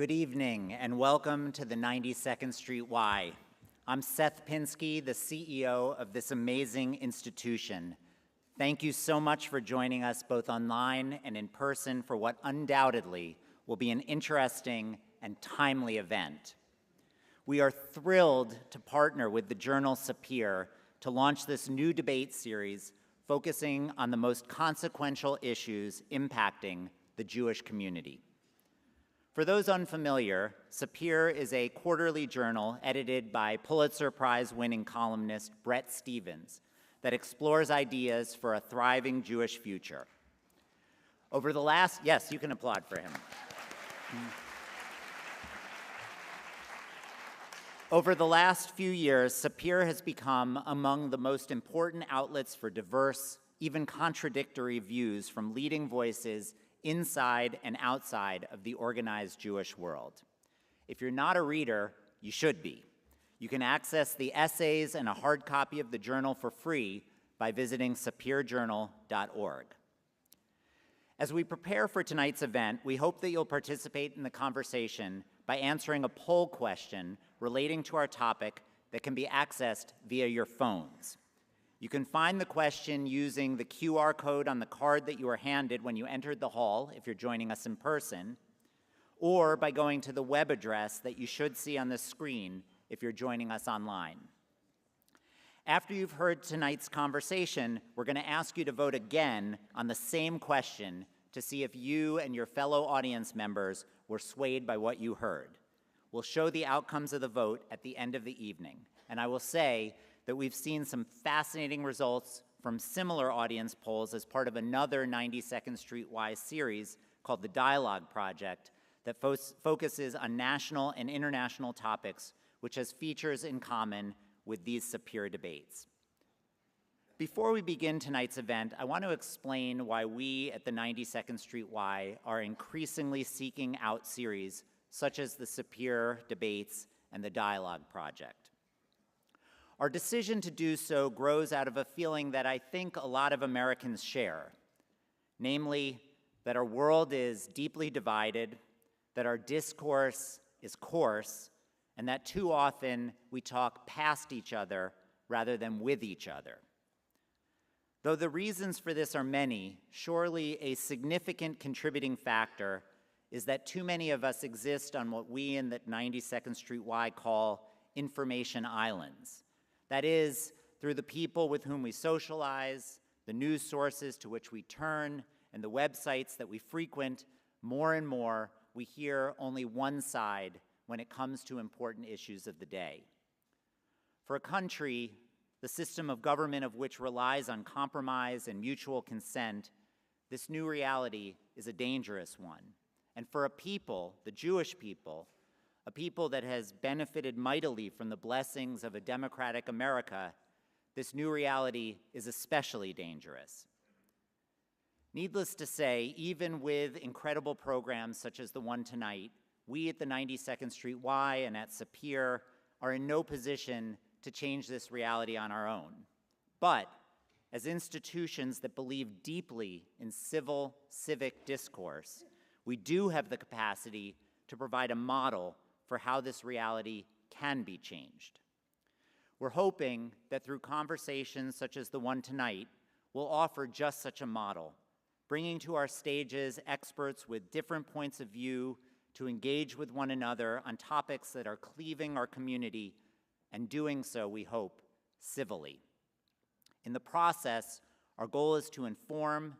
Good evening and welcome to the 92nd Street Y. I'm Seth Pinsky, the CEO of this amazing institution. Thank you so much for joining us both online and in person for what undoubtedly will be an interesting and timely event. We are thrilled to partner with the journal SAPIR to launch this new debate series focusing on the most consequential issues impacting the Jewish community. For those unfamiliar, SAPIR is a quarterly journal edited by Pulitzer Prize-winning columnist Bret Stephens that explores ideas for a thriving Jewish future. Over the last, yes, you can applaud for him. Over the last few years, SAPIR has become among the most important outlets for diverse, even contradictory views from leading voices inside and outside of the organized Jewish world. If you're not a reader, you should be. You can access the essays and a hard copy of the journal for free by visiting sapirjournal.org. As we prepare for tonight's event, we hope that you'll participate in the conversation by answering a poll question relating to our topic that can be accessed via your phones. You can find the question using the QR code on the card that you were handed when you entered the hall, if you're joining us in person, or by going to the web address that you should see on the screen if you're joining us online. After you've heard tonight's conversation, we're going to ask you to vote again on the same question to see if you and your fellow audience members were swayed by what you heard. We'll show the outcomes of the vote at the end of the evening, and I will say that we've seen some fascinating results from similar audience polls as part of another 92nd Street Y series called the Dialogue Project that focuses on national and international topics, which has features in common with these SAPIR debates. Before we begin tonight's event, I want to explain why we at the 92nd Street Y are increasingly seeking out series such as the SAPIR Debates and the Dialogue Project. Our decision to do so grows out of a feeling that I think a lot of Americans share, namely that our world is deeply divided, that our discourse is coarse, and that too often we talk past each other rather than with each other. Though the reasons for this are many, surely a significant contributing factor is that too many of us exist on what we in the 92nd Street Y call information islands. That is, through the people with whom we socialize, the news sources to which we turn, and the websites that we frequent, more and more we hear only one side when it comes to important issues of the day. For a country, the system of government of which relies on compromise and mutual consent, this new reality is a dangerous one. And for a people, the Jewish people, a people that has benefited mightily from the blessings of a democratic America, this new reality is especially dangerous. Needless to say, even with incredible programs such as the one tonight, we at the 92nd Street Y and at SAPIR are in no position to change this reality on our own. But as institutions that believe deeply in civic discourse, we do have the capacity to provide a model for how this reality can be changed. We're hoping that through conversations such as the one tonight, we'll offer just such a model, bringing to our stages experts with different points of view to engage with one another on topics that are cleaving our community, and doing so, we hope, civilly. In the process, our goal is to inform,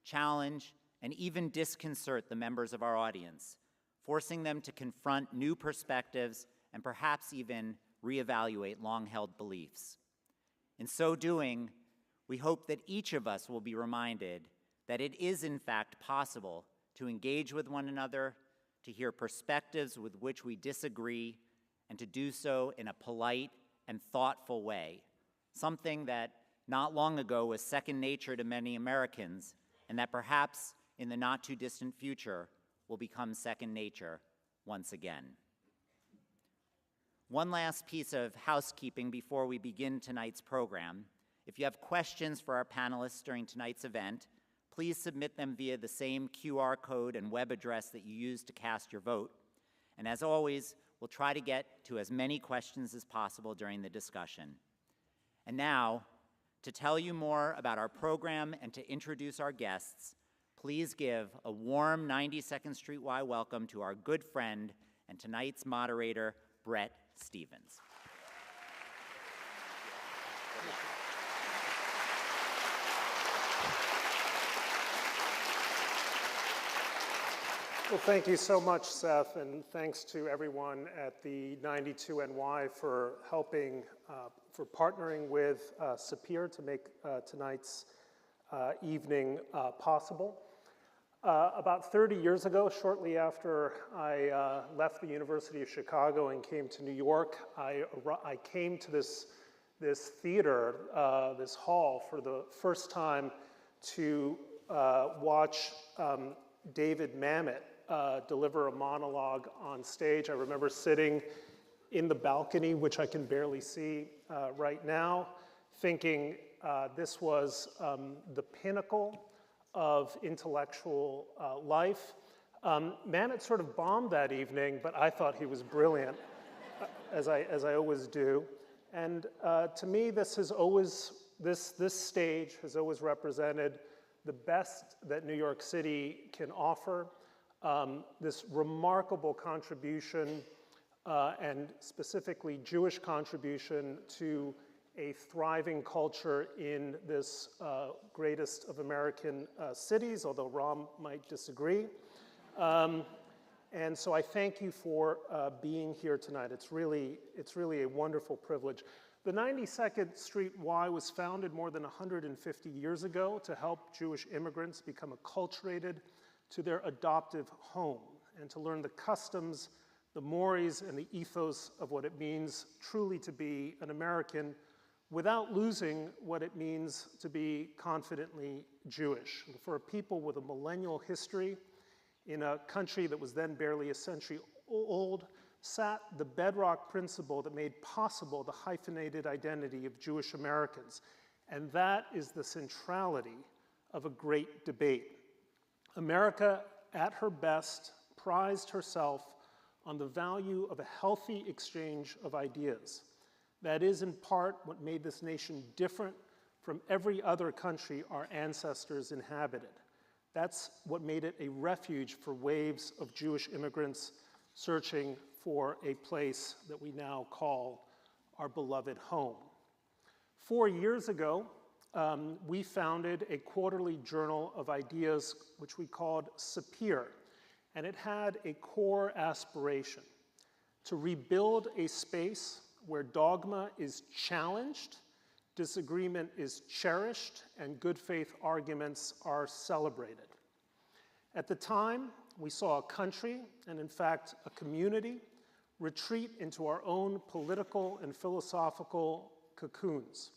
challenge, and even disconcert the members of our audience, forcing them to confront new perspectives and perhaps even reevaluate long-held beliefs. In so doing, we hope that each of us will be reminded that it is in fact possible to engage with one another, to hear perspectives with which we disagree, and to do so in a polite and thoughtful way, something that not long ago was second nature to many Americans, and that perhaps in the not-too-distant future will become second nature once again. One last piece of housekeeping before we begin tonight's program. If you have questions for our panelists during tonight's event, please submit them via the same QR code and web address that you used to cast your vote. And as always, we'll try to get to as many questions as possible during the discussion. And now, to tell you more about our program and to introduce our guests, please give a warm 92nd Street Y welcome to our good friend and tonight's moderator, Bret Stephens. Well, thank you so much, Seth, and thanks to everyone at the 92NY for helping, for partnering with SAPIR to make tonight's evening possible. About 30 years ago, shortly after I left the University of Chicago and came to New York, I came to this theater, this hall, for the first time to watch David Mamet deliver a monologue on stage. I remember sitting in the balcony, which I can barely see right now, thinking this was the pinnacle of intellectual life. Mamet sort of bombed that evening, but I thought he was brilliant, as I always do. And to me, this stage has always represented the best that New York City can offer. This remarkable contribution, and specifically Jewish contribution, to a thriving culture in this greatest of American cities, although Rahm might disagree. And so I thank you for being here tonight. It's really a wonderful privilege. The 92nd Street Y was founded more than 150 years ago to help Jewish immigrants become acculturated to their adoptive home and to learn the customs, the mores, and the ethos of what it means truly to be an American without losing what it means to be confidently Jewish. And for a people with a millennial history in a country that was then barely a century old, sat the bedrock principle that made possible the hyphenated identity of Jewish Americans. And that is the centrality of a great debate. America, at her best, prized herself on the value of a healthy exchange of ideas. That is, in part, what made this nation different from every other country our ancestors inhabited. That's what made it a refuge for waves of Jewish immigrants searching for a place that we now call our beloved home. 4 years ago, we founded a quarterly journal of ideas, which we called SAPIR, and it had a core aspiration: to rebuild a space where dogma is challenged, disagreement is cherished, and good faith arguments are celebrated. At the time, we saw a country, and in fact a community, retreat into our own political and philosophical cocoons.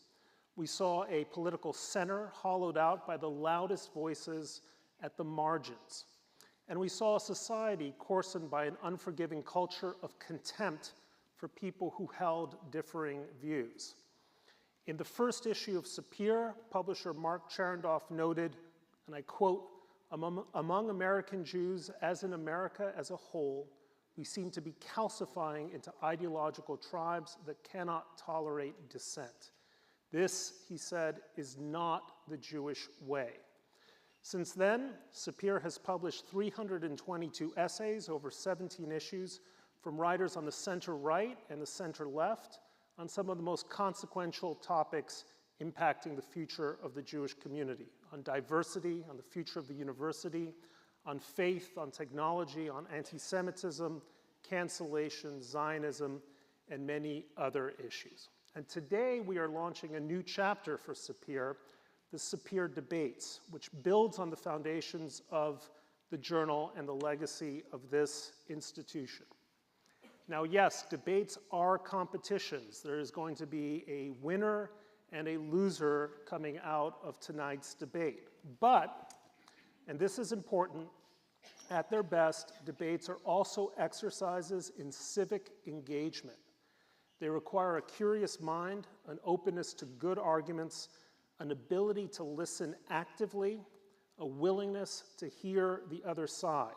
We saw a political center hollowed out by the loudest voices at the margins. And we saw a society coarsened by an unforgiving culture of contempt for people who held differing views. In the first issue of SAPIR, publisher Mark Charendoff noted, and I quote, "Among American Jews, as in America as a whole, we seem to be calcifying into ideological tribes that cannot tolerate dissent. This," he said, "is not the Jewish way." Since then, SAPIR has published 322 essays over 17 issues from writers on the center-right and the center-left on some of the most consequential topics impacting the future of the Jewish community: on diversity, on the future of the university, on faith, on technology, on anti-Semitism, cancellation, Zionism, and many other issues. And today we are launching a new chapter for SAPIR, the SAPIR Debates, which builds on the foundations of the journal and the legacy of this institution. Now, yes, debates are competitions. There is going to be a winner and a loser coming out of tonight's debate. But, and this is important, at their best, debates are also exercises in civic engagement. They require a curious mind, an openness to good arguments, an ability to listen actively, a willingness to hear the other side.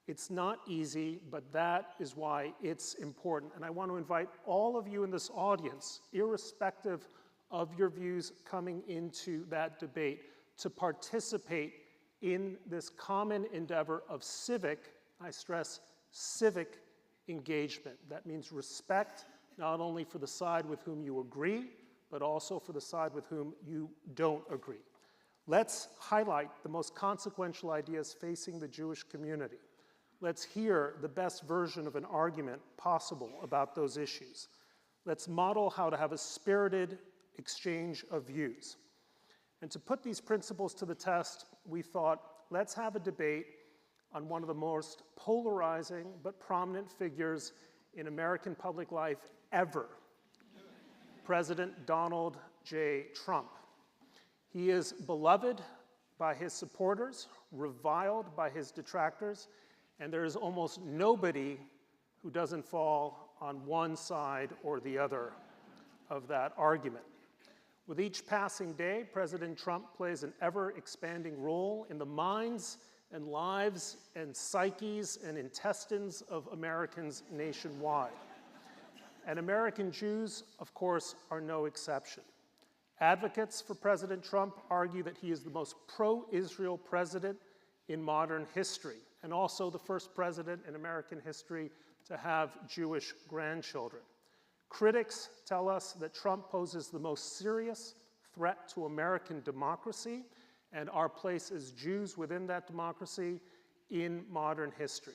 It's not easy, but that is why it's important. And I want to invite all of you in this audience, irrespective of your views coming into that debate, to participate in this common endeavor of civic, I stress, civic engagement. That means respect, not only for the side with whom you agree, but also for the side with whom you don't agree. Let's highlight the most consequential ideas facing the Jewish community. Let's hear the best version of an argument possible about those issues. Let's model how to have a spirited exchange of views. And to put these principles to the test, we thought, let's have a debate on one of the most polarizing but prominent figures in American public life ever, President Donald J. Trump. He is beloved by his supporters, reviled by his detractors, and there is almost nobody who doesn't fall on one side or the other of that argument. With each passing day, President Trump plays an ever-expanding role in the minds and lives and psyches and intestines of Americans nationwide. And American Jews, of course, are no exception. Advocates for President Trump argue that he is the most pro-Israel president in modern history, and also the first president in American history to have Jewish grandchildren. Critics tell us that Trump poses the most serious threat to American democracy and our place as Jews within that democracy in modern history.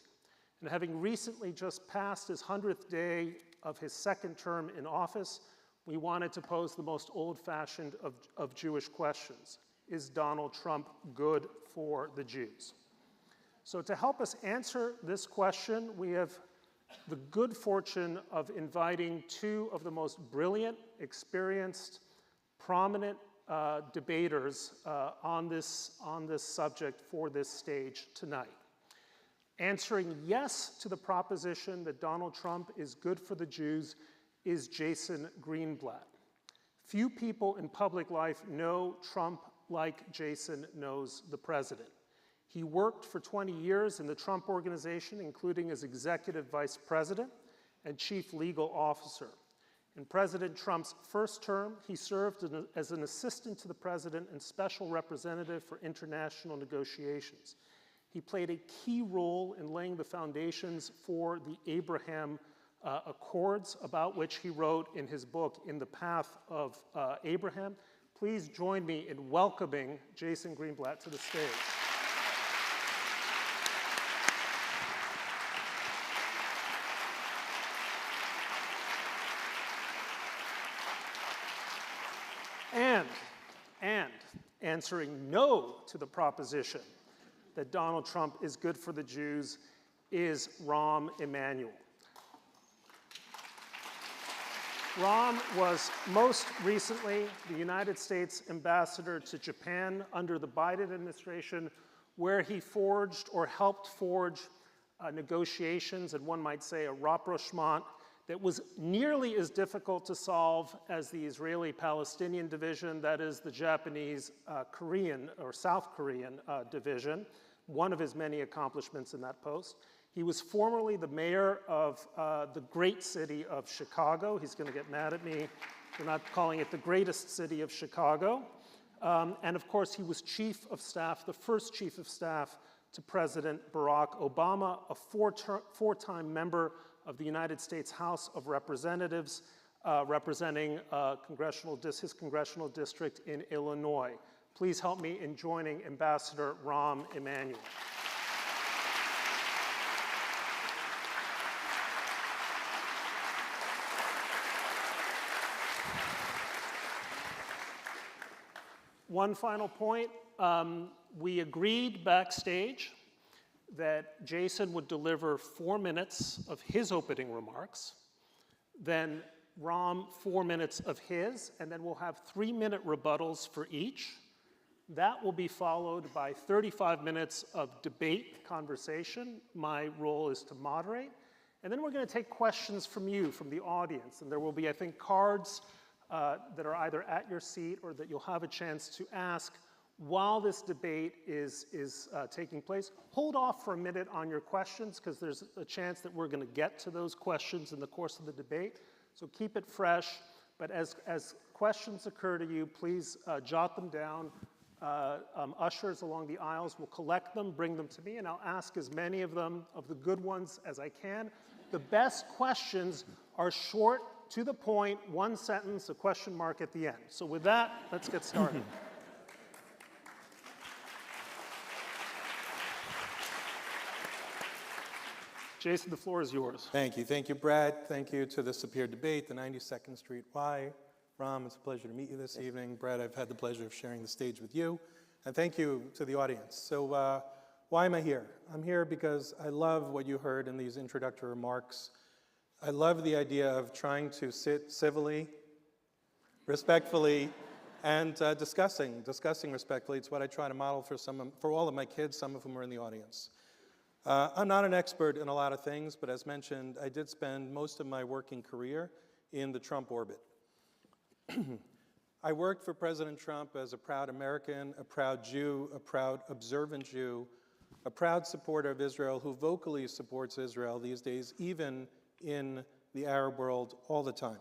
And having recently just passed his 100th day of his second term in office, we wanted to pose the most old-fashioned of Jewish questions. Is Donald Trump good for the Jews? So to help us answer this question, we have the good fortune of inviting two of the most brilliant, experienced, prominent debaters on this subject for this stage tonight. Answering yes to the proposition that Donald Trump is good for the Jews is Jason Greenblatt. Few people in public life know Trump like Jason knows the president. He worked for 20 years in the Trump Organization, including as executive vice president and chief legal officer. In President Trump's first term, he served as an assistant to the president and special representative for international negotiations. He played a key role in laying the foundations for the Abraham Accords, about which he wrote in his book, In the Path of Abraham. Please join me in welcoming Jason Greenblatt to the stage. And answering no to the proposition that Donald Trump is good for the Jews is Rahm Emanuel. Rahm was most recently the United States ambassador to Japan under the Biden administration, where he forged or helped forge negotiations, and one might say a rapprochement, that was nearly as difficult to solve as the Israeli-Palestinian division, that is the Japanese-Korean or South Korean division, one of his many accomplishments in that post. He was formerly the mayor of the great city of Chicago. He's going to get mad at me for not calling it the greatest city of Chicago. And of course, he was chief of staff, the first chief of staff to President Barack Obama, a four-time member of the United States House of Representatives, representing his congressional district in Illinois. Please help me in joining Ambassador Rahm Emanuel. One final point, we agreed backstage that Jason would deliver 4 minutes of his opening remarks, then Rahm 4 minutes of his, and then we'll have 3-minute rebuttals for each. That will be followed by 35 minutes of debate, conversation. My role is to moderate. And then we're going to take questions from you, from the audience. And there will be, I think, cards that are either at your seat or that you'll have a chance to ask while this debate is taking place, hold off for a minute on your questions, because there's a chance that we're going to get to those questions in the course of the debate. So keep it fresh. But as questions occur to you, please jot them down. Ushers along the aisles will collect them, bring them to me, and I'll ask as many of them, of the good ones, as I can. The best questions are short, to the point, one sentence, a question mark at the end. So with that, let's get started. Jason, the floor is yours. Thank you. Thank you, Brett. Thank you to the SAPIR debate, the 92nd Street Y. Rahm, it's a pleasure to meet you this evening. Brett, I've had the pleasure of sharing the stage with you. And thank you to the audience. So why am I here? I'm here because I love what you heard in these introductory remarks. I love the idea of trying to sit civilly, respectfully, and discussing respectfully. It's what I try to model for all of my kids, some of whom are in the audience. I'm not an expert in a lot of things, but as mentioned, I did spend most of my working career in the Trump orbit. I worked for President Trump as a proud American, a proud Jew, a proud observant Jew, a proud supporter of Israel who vocally supports Israel these days, even in the Arab world all the time.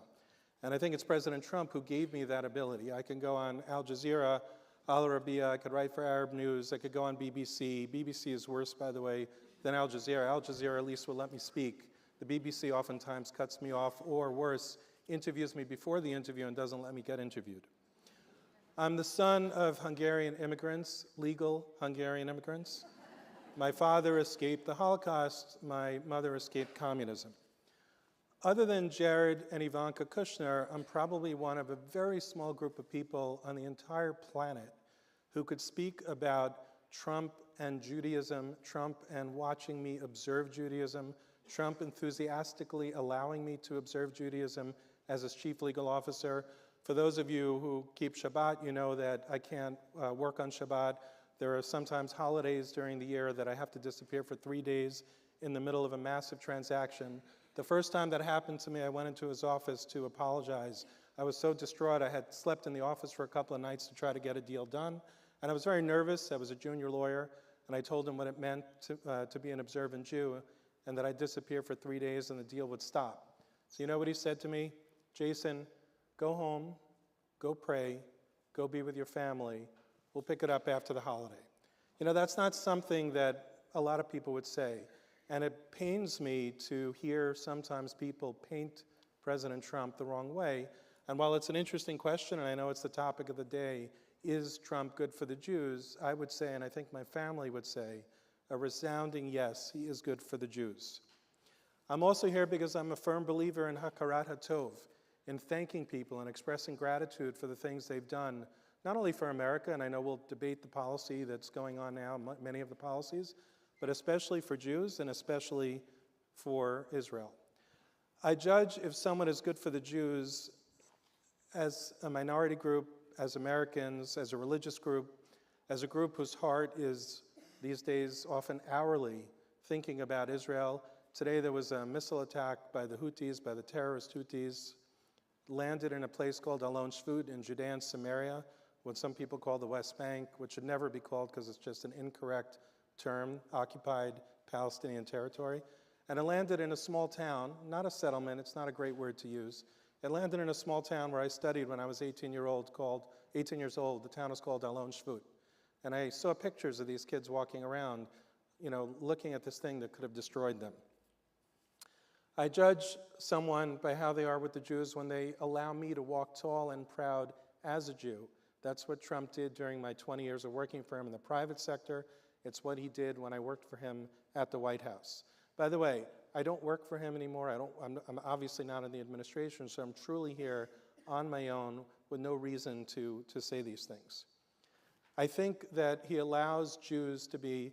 And I think it's President Trump who gave me that ability. I can go on Al Jazeera, Al Arabiya, I could write for Arab News, I could go on BBC. BBC is worse, by the way, than Al Jazeera. Al Jazeera at least will let me speak. The BBC oftentimes cuts me off, or worse, interviews me before the interview and doesn't let me get interviewed. I'm the son of Hungarian immigrants, legal Hungarian immigrants. My father escaped the Holocaust. My mother escaped communism. Other than Jared and Ivanka Kushner, I'm probably one of a very small group of people on the entire planet who could speak about Trump and Judaism, Trump and watching me observe Judaism, Trump enthusiastically allowing me to observe Judaism as his chief legal officer. For those of you who keep Shabbat, you know that I can't work on Shabbat. There are sometimes holidays during the year that I have to disappear for 3 days in the middle of a massive transaction. The first time that happened to me, I went into his office to apologize. I was so distraught. I had slept in the office for a couple of nights to try to get a deal done. And I was very nervous. I was a junior lawyer. And I told him what it meant to be an observant Jew, and that I'd disappear for 3 days and the deal would stop. So you know what he said to me? Jason, go home, go pray, go be with your family. We'll pick it up after the holiday. You know, that's not something that a lot of people would say. And it pains me to hear sometimes people paint President Trump the wrong way. And while it's an interesting question, and I know it's the topic of the day, is Trump good for the Jews? I would say, and I think my family would say, a resounding yes, he is good for the Jews. I'm also here because I'm a firm believer in hakarat hatov, in thanking people and expressing gratitude for the things they've done, not only for America, and I know we'll debate the policy that's going on now, many of the policies, but especially for Jews and especially for Israel. I judge if someone is good for the Jews as a minority group, as Americans, as a religious group, as a group whose heart is these days often hourly thinking about Israel. Today there was a missile attack by the Houthis, by the terrorist Houthis, landed in a place called Alon Shvut in Judea and Samaria, what some people call the West Bank, which should never be called because it's just an incorrect term, occupied Palestinian territory. And it landed in a small town, not a settlement, it's not a great word to use. It landed in a small town where I studied when I was 18 years old. The town is called Alon Shvut. And I saw pictures of these kids walking around, you know, looking at this thing that could have destroyed them. I judge someone by how they are with the Jews when they allow me to walk tall and proud as a Jew. That's what Trump did during my 20 years of working for him in the private sector. It's what he did when I worked for him at the White House. By the way, I don't work for him anymore. I'm obviously not in the administration, so I'm truly here on my own with no reason to say these things. I think that he allows Jews to be,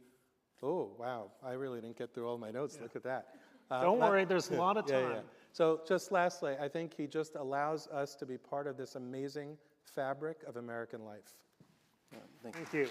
oh, wow, I really didn't get through all my notes. Yeah. Look at that. Don't worry, there's a lot of time. Yeah. So just lastly, I think he just allows us to be part of this amazing fabric of American life. Thank you.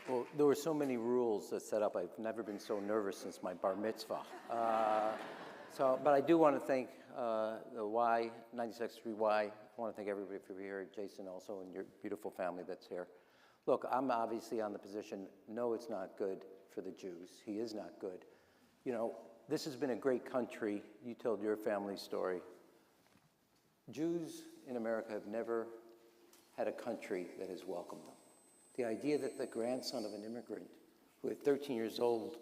Well, there were so many rules that set up. I've never been so nervous since my bar mitzvah. But I do want to thank the Y, 92nd Street Y I want to thank everybody for being here, Jason also, and your beautiful family that's here. Look, I'm obviously on the position, no, it's not good for the Jews. He is not good. You know, this has been a great country. You told your family story. Jews in America have never had a country that has welcomed them. The idea that the grandson of an immigrant who at 13 years old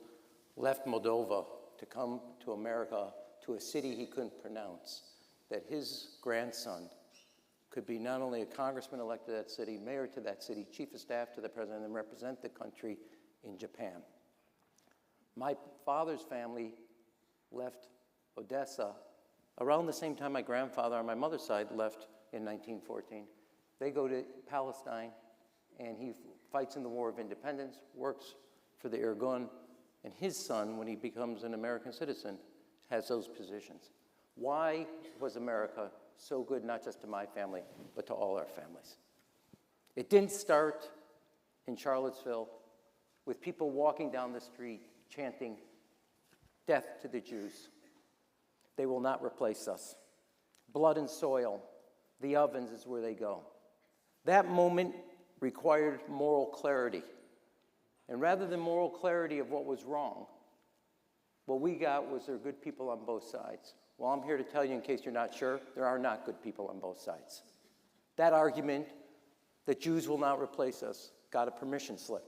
left Moldova to come to America, to a city he couldn't pronounce, that his grandson could be not only a congressman elected to that city, mayor to that city, chief of staff to the president, and represent the country in Japan. My father's family left Odessa around the same time my grandfather on my mother's side left in 1914. They go to Palestine, and he fights in the War of Independence, works for the Irgun, and his son, when he becomes an American citizen, has those positions. Why was America so good, not just to my family, but to all our families? It didn't start in Charlottesville with people walking down the street chanting, "Death to the Jews. They will not replace us. Blood and soil, the ovens is where they go." That moment required moral clarity. And rather than moral clarity of what was wrong, what we got was there are good people on both sides. Well, I'm here to tell you, in case you're not sure, there are not good people on both sides. That argument that Jews will not replace us got a permission slip.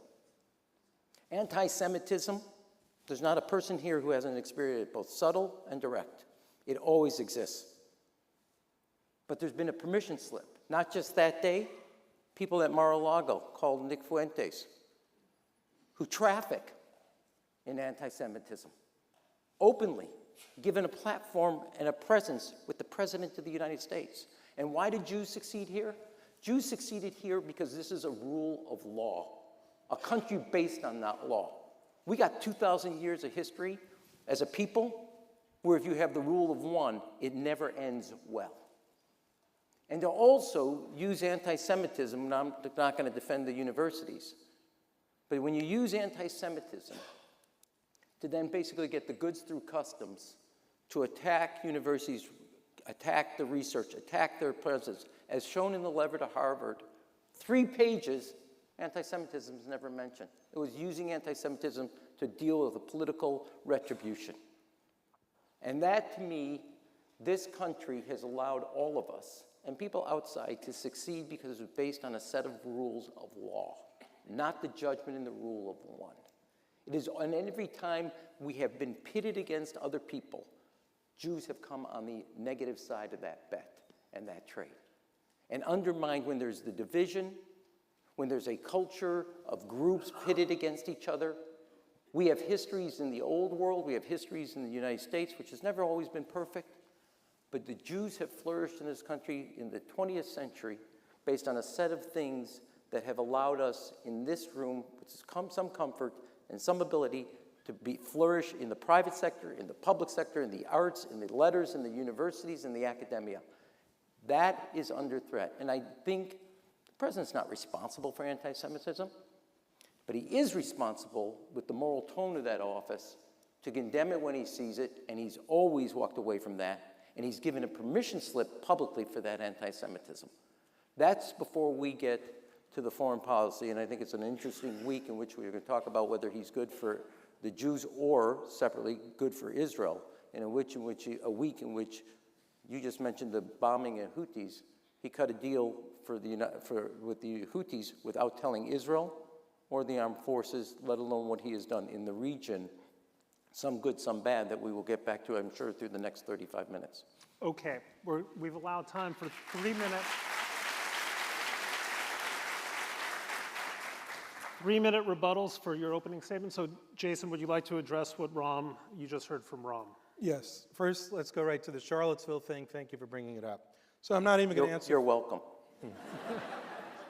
Anti-Semitism, there's not a person here who hasn't experienced it, both subtle and direct. It always exists. But there's been a permission slip. Not just that day, people at Mar-a-Lago called Nick Fuentes, who traffic in anti-Semitism, openly, given a platform and a presence with the President of the United States. And why did Jews succeed here? Jews succeeded here because this is a rule of law, a country based on that law. We got 2,000 years of history as a people where if you have the rule of one, it never ends well. And to also use anti-Semitism, and I'm not going to defend the universities, but when you use anti-Semitism to then basically get the goods through customs to attack universities, attack the research, attack their presence, as shown in the letter to Harvard, 3 pages, anti-Semitism is never mentioned. It was using anti-Semitism to deal with a political retribution. And that, to me, this country has allowed all of us and people outside to succeed because it was based on a set of rules of law, not the judgment and the rule of one. It is, and every time we have been pitted against other people, Jews have come on the negative side of that bet and that trade. And undermined when there's the division, when there's a culture of groups pitted against each other. We have histories in the old world, we have histories in the United States, which has never always been perfect. But the Jews have flourished in this country in the 20th century based on a set of things that have allowed us in this room, with some comfort and some ability, to flourish in the private sector, in the public sector, in the arts, in the letters, in the universities, in the academia. That is under threat. And I think the president's not responsible for anti-Semitism, but he is responsible with the moral tone of that office to condemn it when he sees it, and he's always walked away from that. And he's given a permission slip publicly for that anti-Semitism. That's before we get to the foreign policy, and I think it's an interesting week in which we're going to talk about whether he's good for the Jews or, separately, good for Israel, and a week in which you just mentioned the bombing at Houthis. He cut a deal with the Houthis without telling Israel or the armed forces, let alone what he has done in the region. Some good, some bad, that we will get back to, I'm sure, through the next 35 minutes. Okay, we've allowed time for 3 minutes. 3-minute rebuttals for your opening statement. So, Jason, would you like to address what you just heard from Rahm? Yes. First, let's go right to the Charlottesville thing. Thank you for bringing it up. So I'm not even going to answer. You're welcome.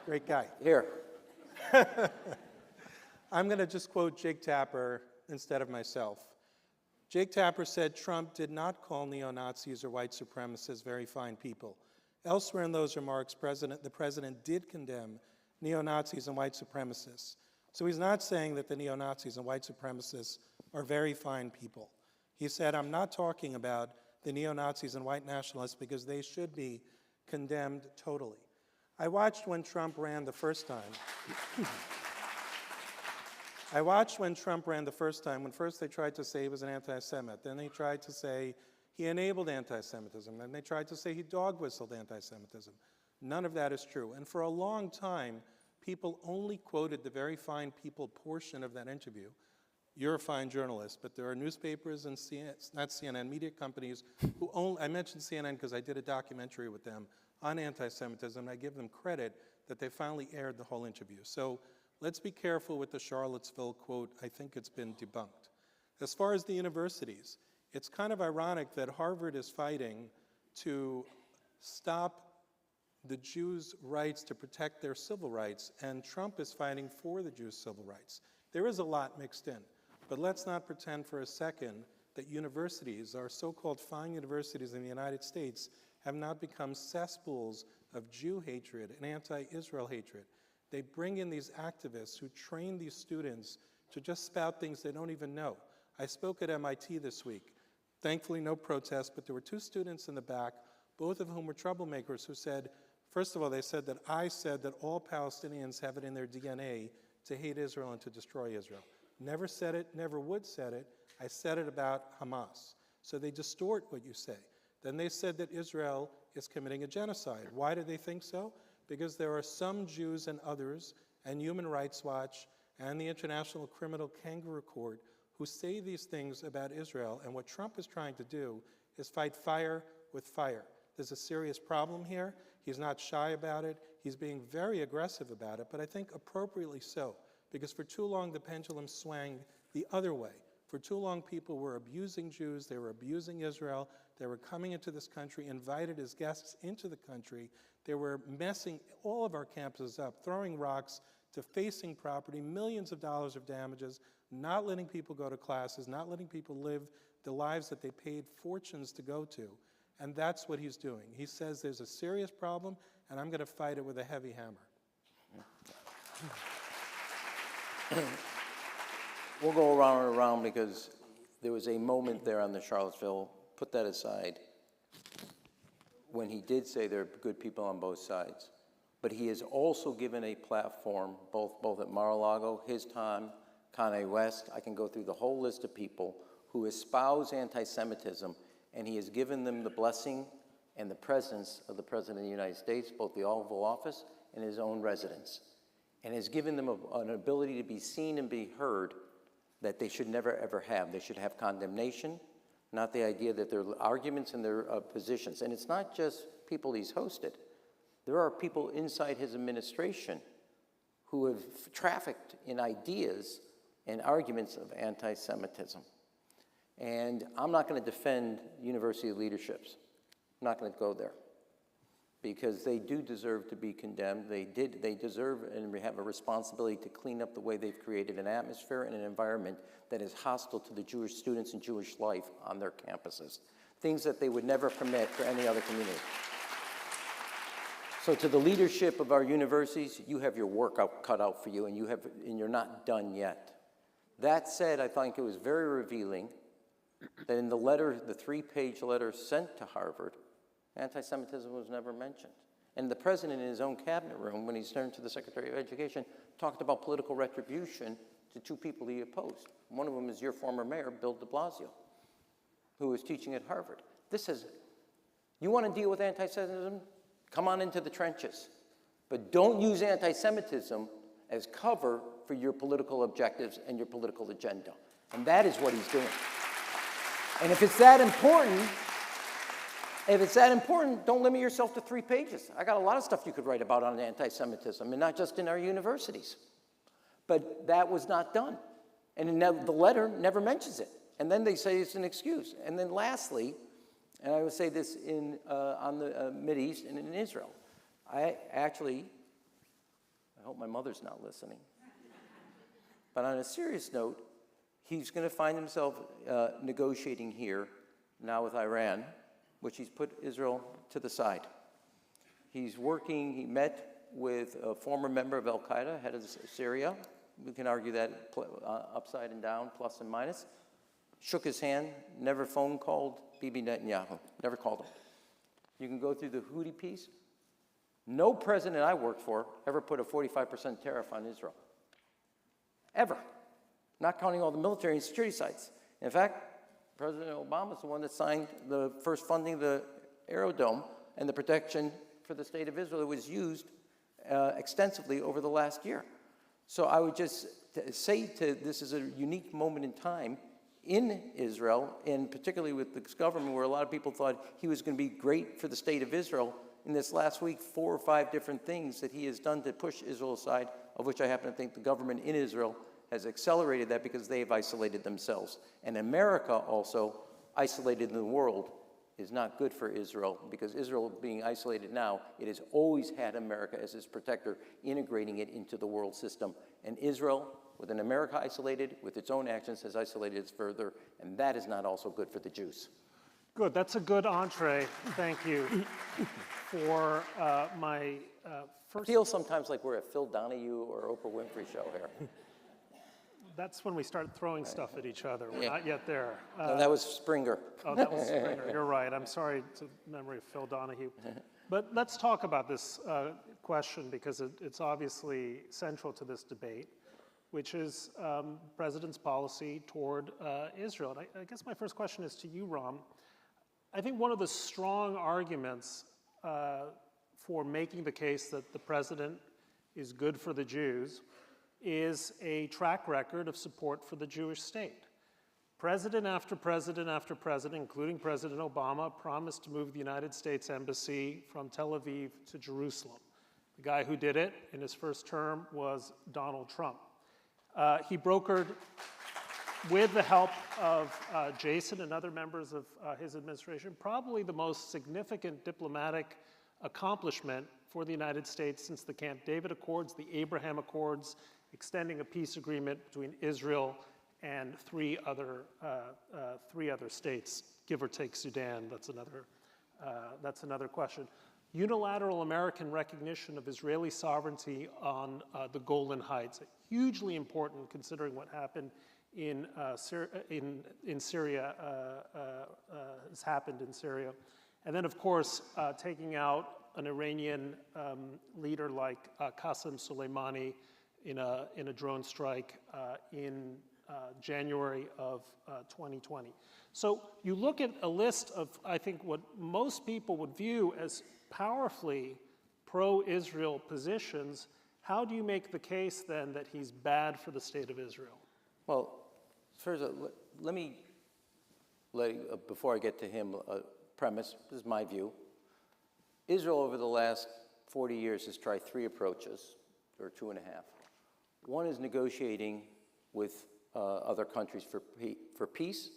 Great guy. Here. I'm going to just quote Jake Tapper instead of myself. Jake Tapper said Trump did not call neo-Nazis or white supremacists very fine people. Elsewhere in those remarks, the president did condemn neo-Nazis and white supremacists. So he's not saying that the neo-Nazis and white supremacists are very fine people. He said, I'm not talking about the neo-Nazis and white nationalists because they should be condemned totally. I watched when Trump ran the first time. When first they tried to say he was an anti-Semite. Then they tried to say he enabled anti-Semitism. Then they tried to say he dog-whistled anti-Semitism. None of that is true. And for a long time, people only quoted the very fine people portion of that interview. You're a fine journalist, but there are newspapers and not CNN, media companies who only, I mentioned CNN because I did a documentary with them on anti-Semitism, and I give them credit that they finally aired the whole interview. So let's be careful with the Charlottesville quote. I think it's been debunked. As far as the universities, it's kind of ironic that Harvard is fighting to stop the Jews' rights to protect their civil rights, and Trump is fighting for the Jews' civil rights. There is a lot mixed in, but let's not pretend for a second that universities, our so-called fine universities in the United States, have not become cesspools of Jew hatred and anti-Israel hatred. They bring in these activists who train these students to just spout things they don't even know. I spoke at MIT this week. Thankfully, no protest, but there were two students in the back, both of whom were troublemakers, who said, first of all, they said that I said that all Palestinians have it in their DNA to hate Israel and to destroy Israel. Never said it, never would said it. I said it about Hamas. So they distort what you say. Then they said that Israel is committing a genocide. Why do they think so? Because there are some Jews and others, and Human Rights Watch, and the International Criminal Kangaroo Court, who say these things about Israel. And what Trump is trying to do is fight fire with fire. There's a serious problem here. He's not shy about it. He's being very aggressive about it, but I think appropriately so, because for too long the pendulum swung the other way. For too long people were abusing Jews, they were abusing Israel, they were coming into this country, invited as guests into the country, they were messing all of our campuses up, throwing rocks, defacing property, millions of dollars of damages, not letting people go to classes, not letting people live the lives that they paid fortunes to go to. And that's what he's doing. He says there's a serious problem, and I'm going to fight it with a heavy hammer. We'll go around and around because there was a moment there on the Charlottesville, put that aside, when he did say there are good people on both sides. But he has also given a platform, both at Mar-a-Lago, his time, Kanye West. I can go through the whole list of people who espouse anti-Semitism, and he has given them the blessing and the presence of the President of the United States, both the Oval Office and his own residence, and has given them an ability to be seen and be heard that they should never, ever have. They should have condemnation, not the idea that their arguments and their positions. And it's not just people he's hosted. There are people inside his administration who have trafficked in ideas and arguments of anti-Semitism. And I'm not going to defend university leaderships. I'm not going to go there, because they do deserve to be condemned. They deserve and have a responsibility to clean up the way they've created an atmosphere and an environment that is hostile to the Jewish students and Jewish life on their campuses, things that they would never permit for any other community. So to the leadership of our universities, you have your work cut out for you, and you're not done yet. That said, I think it was very revealing that in the letter, the 3-page letter sent to Harvard, anti-Semitism was never mentioned. And the president in his own cabinet room, when he turned to the Secretary of Education, talked about political retribution to two people he opposed. One of them is your former mayor, Bill de Blasio, who was teaching at Harvard. This says, you want to deal with anti-Semitism? Come on into the trenches. But don't use anti-Semitism as cover for your political objectives and your political agenda. And that is what he's doing. And if it's that important, don't limit yourself to 3 pages. I got a lot of stuff you could write about on anti-Semitism, and not just in our universities. But that was not done. And the letter never mentions it. And then they say it's an excuse. And then lastly, and I would say this on the Mideast and in Israel, I hope my mother's not listening. But on a serious note, he's going to find himself negotiating here now with Iran, which he's put Israel to the side. He met with a former member of Al-Qaeda, head of Syria. We can argue that upside and down, plus and minus. Shook his hand, never phone called Bibi Netanyahu, never called him. You can go through the Houthi piece. No president I worked for ever put a 45% tariff on Israel. Ever. Not counting all the military and security sites. In fact, President Obama is the one that signed the first funding of the Aerodome and the protection for the state of Israel that was used extensively over the last year. So I would just say this is a unique moment in time in Israel, and particularly with this government where a lot of people thought he was going to be great for the state of Israel. In this last week, 4 or 5 different things that he has done to push Israel aside, of which I happen to think the government in Israel has accelerated that because they've isolated themselves. And America also, isolated in the world, is not good for Israel, because Israel being isolated now, it has always had America as its protector, integrating it into the world system. And Israel, with an America isolated, with its own actions, has isolated it further, and that is not also good for the Jews. Good, that's a good entree. Thank you for my first. Feels sometimes like we're at Phil Donahue or Oprah Winfrey show here. That's when we start throwing stuff at each other. We're not yet there. No, that was Springer. Oh, that was Springer. You're right. I'm sorry to memory of Phil Donahue. But let's talk about this question, because it's obviously central to this debate, which is President's policy toward Israel. And I guess my first question is to you, Rahm. I think one of the strong arguments for making the case that the president is good for the Jews is a track record of support for the Jewish state. President after president after president, including President Obama, promised to move the United States Embassy from Tel Aviv to Jerusalem. The guy who did it in his first term was Donald Trump. He brokered, with the help of Jason and other members of his administration, probably the most significant diplomatic accomplishment for the United States since the Camp David Accords, the Abraham Accords, extending a peace agreement between Israel and three other states, give or take Sudan. That's another question. Unilateral American recognition of Israeli sovereignty on the Golan Heights, hugely important considering what happened in Syria, has happened in Syria. And then, of course, taking out an Iranian leader like Qasem Soleimani in a drone strike in January of 2020. So you look at a list of, I think, what most people would view as powerfully pro-Israel positions. How do you make the case then that he's bad for the state of Israel? Well, first, let me, before I get to him, premise. This is my view. Israel over the last 40 years has tried 3 approaches, or 2.5. One is negotiating with other countries for peace,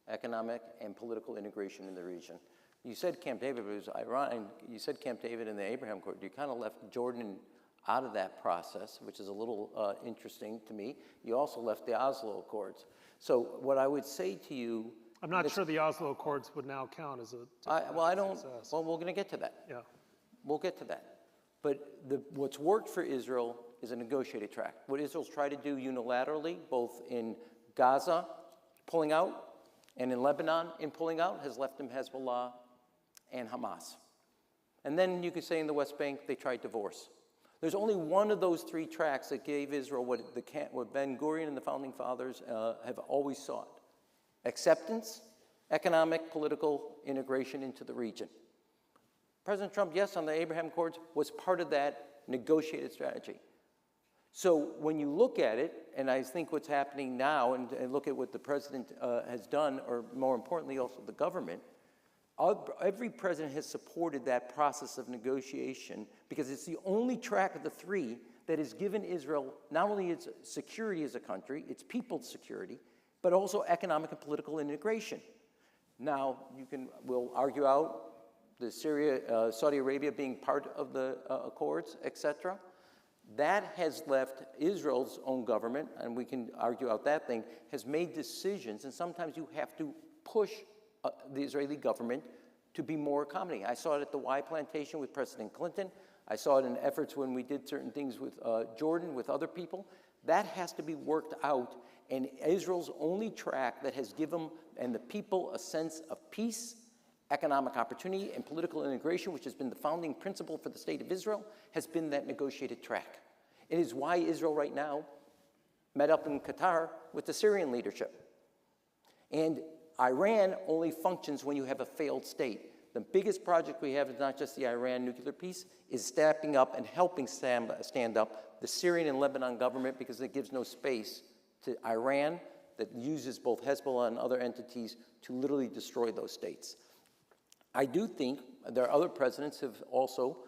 economic, and political integration in the region. You said Camp David, but it was ironic. You said Camp David and the Abraham Accord. You kind of left Jordan out of that process, which is a little interesting to me. You also left the Oslo Accords. So what I would say to you, I'm not sure the Oslo Accords would now count as a success. Well, we're going to get to that. Yeah. We'll get to that. But what's worked for Israel is a negotiated track. What Israel's tried to do unilaterally, both in Gaza, pulling out, and in Lebanon, in pulling out, has left them Hezbollah and Hamas. And then you could say in the West Bank, they tried divorce. There's only one of those 3 tracks that gave Israel what Ben-Gurion and the Founding Fathers have always sought. Acceptance, economic, political integration into the region. President Trump, yes, on the Abraham Accords, was part of that negotiated strategy. So when you look at it, and I think what's happening now, and look at what the president has done, or more importantly also the government, every president has supported that process of negotiation because it's the only track of the 3 that has given Israel not only its security as a country, its people's security, but also economic and political integration. Now, we'll argue out the Saudi Arabia being part of the Accords, etc. That has left Israel's own government, and we can argue out that thing, has made decisions, and sometimes you have to push the Israeli government to be more accommodating. I saw it at the Y plantation with President Clinton. I saw it in efforts when we did certain things with Jordan, with other people. That has to be worked out, and Israel's only track that has given and the people a sense of peace economic opportunity and political integration, which has been the founding principle for the state of Israel, has been that negotiated track. It is why Israel right now met up in Qatar with the Syrian leadership. And Iran only functions when you have a failed state. The biggest project we have is not just the Iran nuclear piece, is stepping up and helping stand up the Syrian and Lebanon government, because it gives no space to Iran that uses both Hezbollah and other entities to literally destroy those states. I do think there are other presidents who have also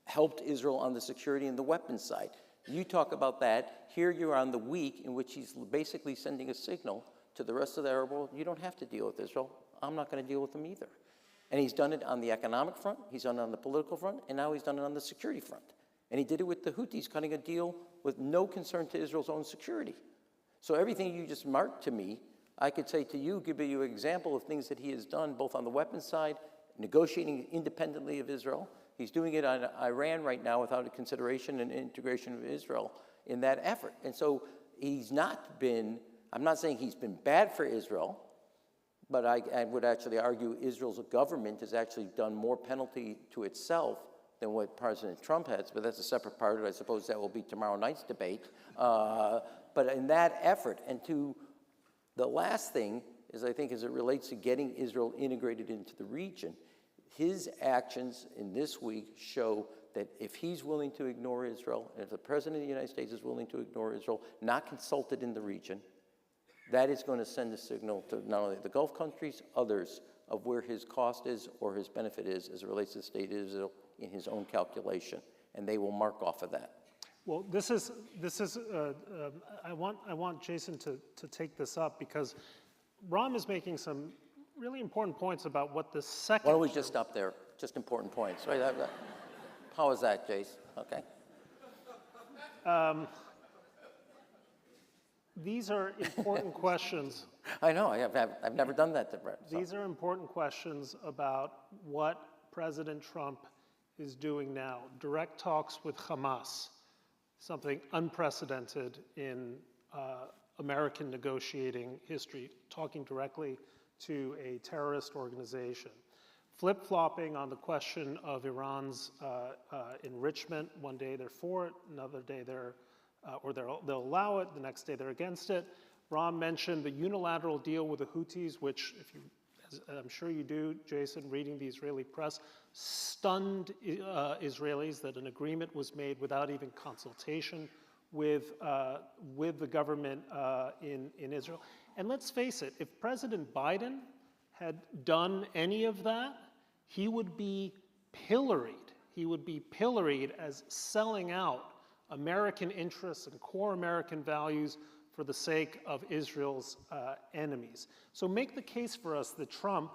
helped Israel on the security and the weapons side. You talk about that. Here you're on the week in which he's basically sending a signal to the rest of the Arab world, you don't have to deal with Israel. I'm not going to deal with them either. And he's done it on the economic front, he's done it on the political front, and now he's done it on the security front. And he did it with the Houthis, cutting a deal with no concern to Israel's own security. So everything you just marked to me, I could say to you, give you an example of things that he has done, both on the weapons side, negotiating independently of Israel. He's doing it on Iran right now without a consideration and integration of Israel in that effort. And so he's not been, I'm not saying he's been bad for Israel, but I would actually argue Israel's government has actually done more penalty to itself than what President Trump has, but that's a separate part of it. I suppose that will be tomorrow night's debate. But in that effort, and to the last thing is, I think, as it relates to getting Israel integrated into the region, his actions in this week show that if he's willing to ignore Israel, and if the President of the United States is willing to ignore Israel, not consulted in the region, that is going to send a signal to not only the Gulf countries, others, of where his cost is or his benefit is as it relates to the state of Israel in his own calculation, and they will mark off of that. Well, I want Jason to take this up, because Rahm is making some really important points about what the second. Why don't we just stop there? Just important points, right? How is that, Jace? Okay. These are important questions. I know. I've never done that to Bret. So. These are important questions about what President Trump is doing now. Direct talks with Hamas, something unprecedented in American negotiating history, talking directly to a terrorist organization. Flip-flopping on the question of Iran's enrichment. One day they're for it, another day they'll allow it, the next day they're against it. Rahm mentioned the unilateral deal with the Houthis, which, if you, as I'm sure you do, Jason, reading the Israeli press, stunned Israelis that an agreement was made without even consultation with the government in Israel. And let's face it, if President Biden had done any of that, he would be pilloried. He would be pilloried as selling out American interests and core American values for the sake of Israel's enemies. So make the case for us that Trump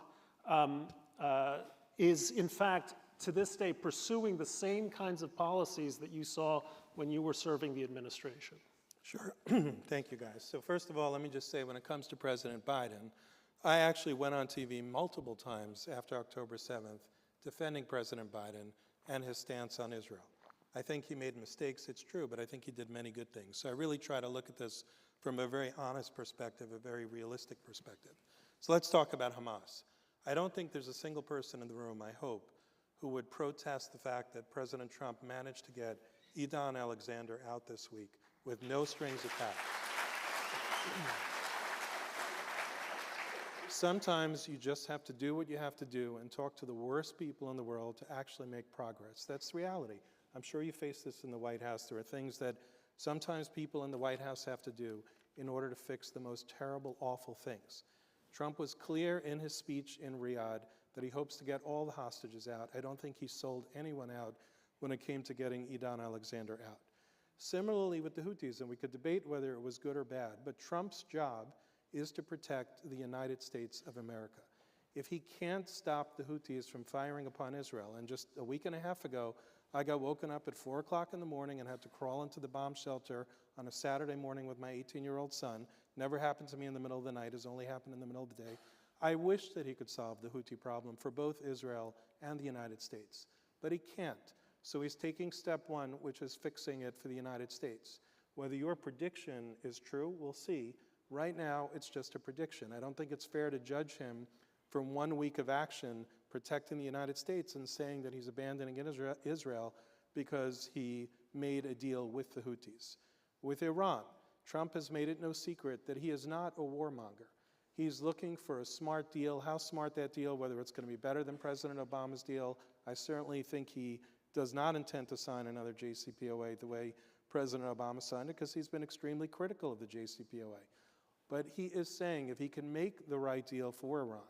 is, in fact, to this day, pursuing the same kinds of policies that you saw when you were serving the administration. Sure. Thank you, guys. So first of all, let me just say, when it comes to President Biden, I actually went on TV multiple times after October 7th defending President Biden and his stance on Israel. I think he made mistakes, it's true, but I think he did many good things. So I really try to look at this from a very honest perspective, a very realistic perspective. So let's talk about Hamas. I don't think there's a single person in the room, I hope, who would protest the fact that President Trump managed to get Idan Alexander out this week with no strings attached. Sometimes you just have to do what you have to do and talk to the worst people in the world to actually make progress. That's reality. I'm sure you face this in the White House. There are things that sometimes people in the White House have to do in order to fix the most terrible, awful things. Trump was clear in his speech in Riyadh that he hopes to get all the hostages out. I don't think he sold anyone out when it came to getting Idan Alexander out. Similarly with the Houthis, and we could debate whether it was good or bad, but Trump's job is to protect the United States of America. If he can't stop the Houthis from firing upon Israel, and just a week and a half ago, I got woken up at 4 o'clock in the morning and had to crawl into the bomb shelter on a Saturday morning with my 18-year-old son. Never happened to me in the middle of the night, has only happened in the middle of the day. I wish that he could solve the Houthi problem for both Israel and the United States, but he can't. So he's taking step one, which is fixing it for the United States. Whether your prediction is true, we'll see. Right now, it's just a prediction. I don't think it's fair to judge him from 1 week of action protecting the United States and saying that he's abandoning Israel because he made a deal with the Houthis. With Iran, Trump has made it no secret that he is not a warmonger. He's looking for a smart deal. How smart that deal, whether it's going to be better than President Obama's deal, I certainly think he does not intend to sign another JCPOA the way President Obama signed it, because he's been extremely critical of the JCPOA. But he is saying if he can make the right deal for Iran,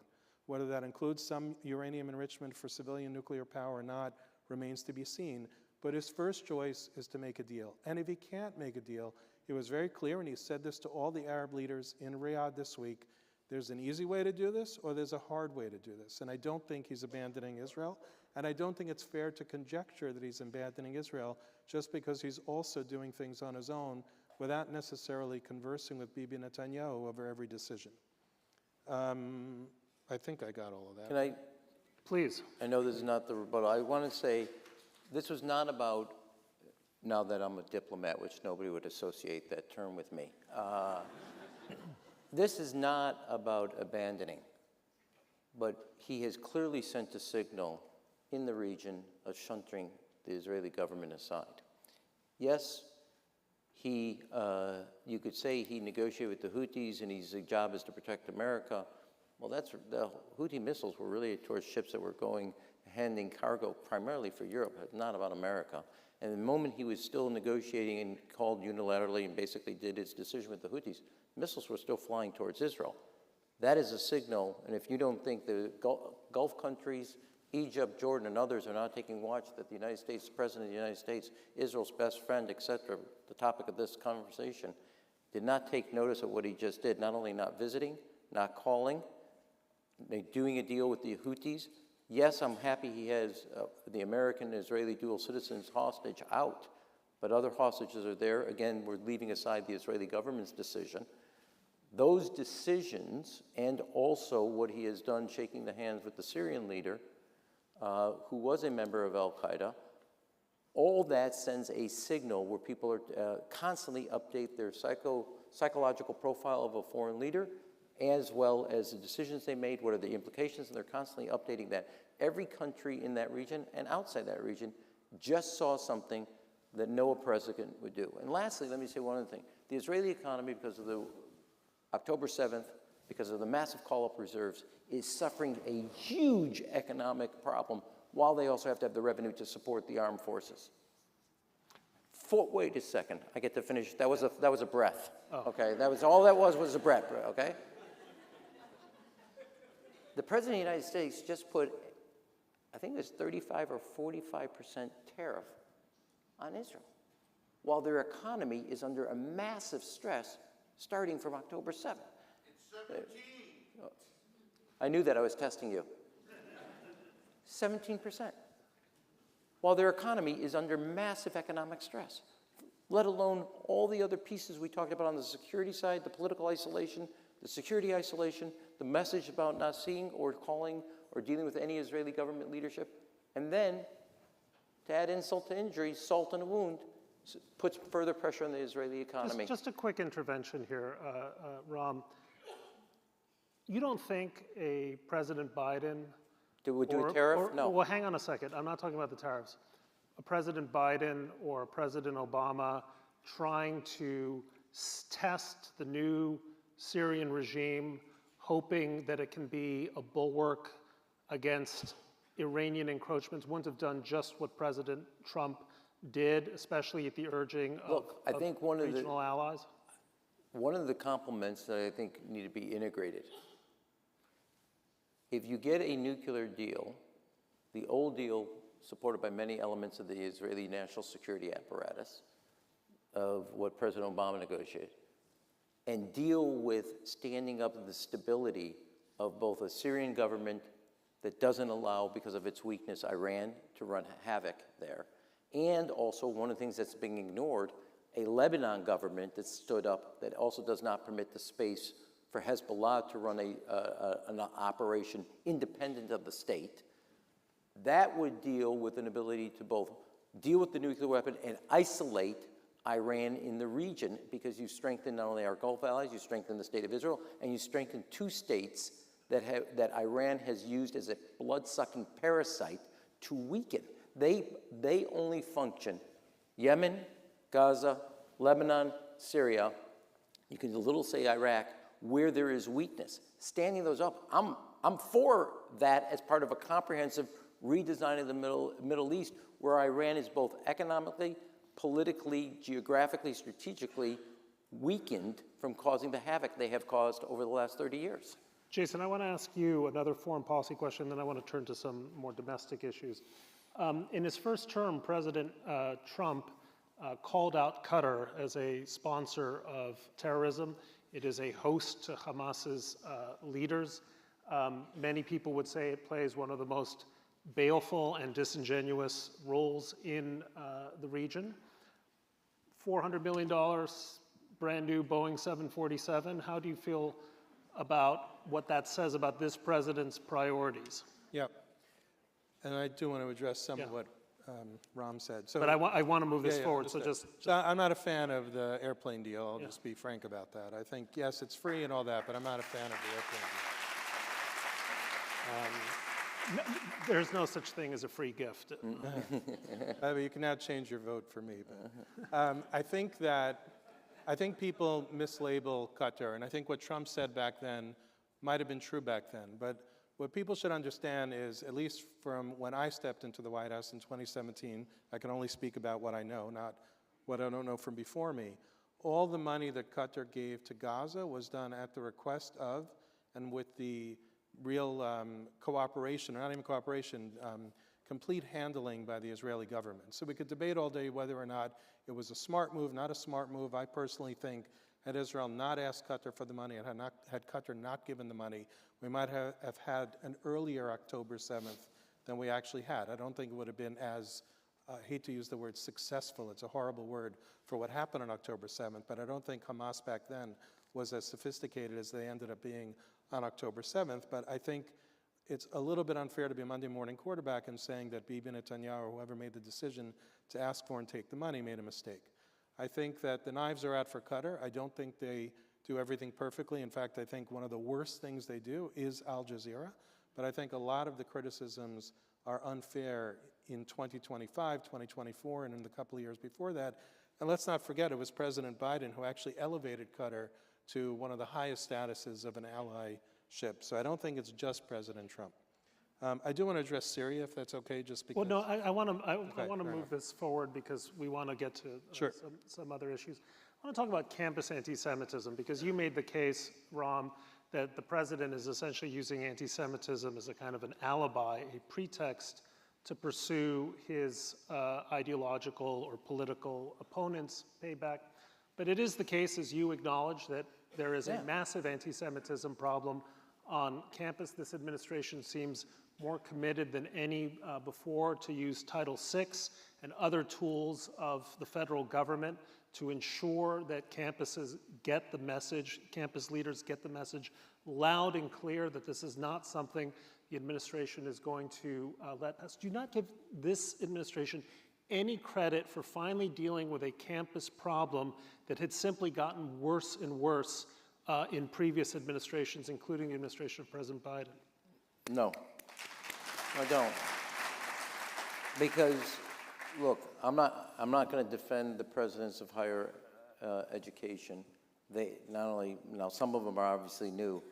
whether that includes some uranium enrichment for civilian nuclear power or not remains to be seen. But his first choice is to make a deal. And if he can't make a deal, he was very clear, and he said this to all the Arab leaders in Riyadh this week, there's an easy way to do this or there's a hard way to do this. And I don't think he's abandoning Israel. And I don't think it's fair to conjecture that he's abandoning Israel just because he's also doing things on his own without necessarily conversing with Bibi Netanyahu over every decision. I think I got all of that. Can I? Please. I know this is not the rebuttal. I want to say this was not about, now that I'm a diplomat, which nobody would associate that term with me. This is not about abandoning, but he has clearly sent a signal in the region of shunting the Israeli government aside. Yes, you could say he negotiated with the Houthis and his job is to protect America. Well, the Houthi missiles were really towards ships that were handing cargo primarily for Europe, not about America. And the moment he was still negotiating and called unilaterally and basically did his decision with the Houthis, missiles were still flying towards Israel. That is a signal, and if you don't think the Gulf countries, Egypt, Jordan, and others are not taking watch that the United States, the President of the United States, Israel's best friend, etc., the topic of this conversation, did not take notice of what he just did, not only not visiting, not calling, doing a deal with the Houthis. Yes, I'm happy he has the American-Israeli dual citizens hostage out, but other hostages are there. Again, we're leaving aside the Israeli government's decision. Those decisions, and also what he has done shaking the hands with the Syrian leader, who was a member of al-Qaeda, all that sends a signal where people are constantly update their psychological profile of a foreign leader, as well as the decisions they made, what are the implications, and they're constantly updating that. Every country in that region and outside that region just saw something that no president would do. And lastly, let me say one other thing. The Israeli economy, because of the October 7th, because of the massive call-up reserves, is suffering a huge economic problem, while they also have to have the revenue to support the armed forces. Wait a second, I get to finish. That was a breath, okay? That was all that was a breath, okay? The President of the United States just put, I think it was 35 or 45% tariff on Israel, while their economy is under a massive stress starting from October 7th. It's 17. I knew that, I was testing you. 17%. While their economy is under massive economic stress, let alone all the other pieces we talked about on the security side, the political isolation, the security isolation, the message about not seeing or calling or dealing with any Israeli government leadership, and then, to add insult to injury, salt in a wound, puts further pressure on the Israeli economy. Just a quick intervention here, Rahm. You don't think a President Biden Would do a tariff? No. Well, hang on a second. I'm not talking about the tariffs. A President Biden or a President Obama trying to test the new Syrian regime, hoping that it can be a bulwark against Iranian encroachments, wouldn't have done just what President Trump did, especially at the urging of regional allies? One of the complements that I think need to be integrated. If you get a nuclear deal, the old deal supported by many elements of the Israeli national security apparatus of what President Obama negotiated, and deal with standing up the stability of both a Syrian government that doesn't allow, because of its weakness, Iran to run havoc there, and also one of the things that's being ignored, a Lebanon government that stood up that also does not permit the space for Hezbollah to run an operation independent of the state. That would deal with an ability to both deal with the nuclear weapon and isolate Iran in the region, because you strengthen not only our Gulf allies, you strengthen the state of Israel, and you strengthen two states that Iran has used as a blood-sucking parasite to weaken. They only function. Yemen, Gaza, Lebanon, Syria, you can a little say Iraq, where there is weakness. Standing those up, I'm for that as part of a comprehensive redesign of the Middle East, where Iran is both economically, politically, geographically, strategically weakened from causing the havoc they have caused over the last 30 years. Jason, I want to ask you another foreign policy question, then I want to turn to some more domestic issues. In his first term, President Trump called out Qatar as a sponsor of terrorism. It is a host to Hamas's leaders. Many people would say it plays one of the most baleful and disingenuous roles in the region. $400 million, brand new Boeing 747. How do you feel about what that says about this president's priorities? Yeah, and I do want to address some of what Rahm said. So, but I want to move this forward, so just... So I'm not a fan of the airplane deal. I'll just be frank about that. I think, yes, it's free and all that, but I'm not a fan of the airplane deal. There's no such thing as a free gift. You can now change your vote for me. But, I think people mislabel Qatar, and I think what Trump said back then might have been true back then. But what people should understand is, at least from when I stepped into the White House in 2017, I can only speak about what I know, not what I don't know from before me. All the money that Qatar gave to Gaza was done at the request of and with the real cooperation, or not even cooperation, complete handling by the Israeli government. So we could debate all day whether or not it was a smart move, not a smart move. I personally think had Israel not asked Qatar for the money and had Qatar not given the money, we might have had an earlier October 7th than we actually had. I don't think it would have been as, I hate to use the word successful, it's a horrible word for what happened on October 7th, but I don't think Hamas back then was as sophisticated as they ended up being on October 7th. But I think it's a little bit unfair to be a Monday morning quarterback and saying that Bibi Netanyahu, or whoever made the decision to ask for and take the money, made a mistake. I think that the knives are out for Qatar. I don't think they do everything perfectly. In fact, I think one of the worst things they do is Al Jazeera. But I think a lot of the criticisms are unfair in 2025, 2024, and in the couple of years before that. And let's not forget, it was President Biden who actually elevated Qatar to one of the highest statuses of an allyship. So I don't think it's just President Trump. I do want to address Syria, if that's okay, just because. Well, no, I want to move this forward because we want to get to some other issues. I want to talk about campus anti-Semitism, because you made the case, Rahm, that the president is essentially using anti-Semitism as a kind of an alibi, a pretext to pursue his ideological or political opponents' payback. But it is the case, as you acknowledge, that there is a massive anti-Semitism problem on campus. This administration seems more committed than any before to use Title VI and other tools of the federal government to ensure that campuses get the message, campus leaders get the message loud and clear that this is not something the administration is going to let us. Do not give this administration any credit for finally dealing with a campus problem that had simply gotten worse and worse in previous administrations, including the administration of President Biden. No, I don't. Because, look, I'm not going to defend the presidents of higher education. They not only, now some of them are obviously new,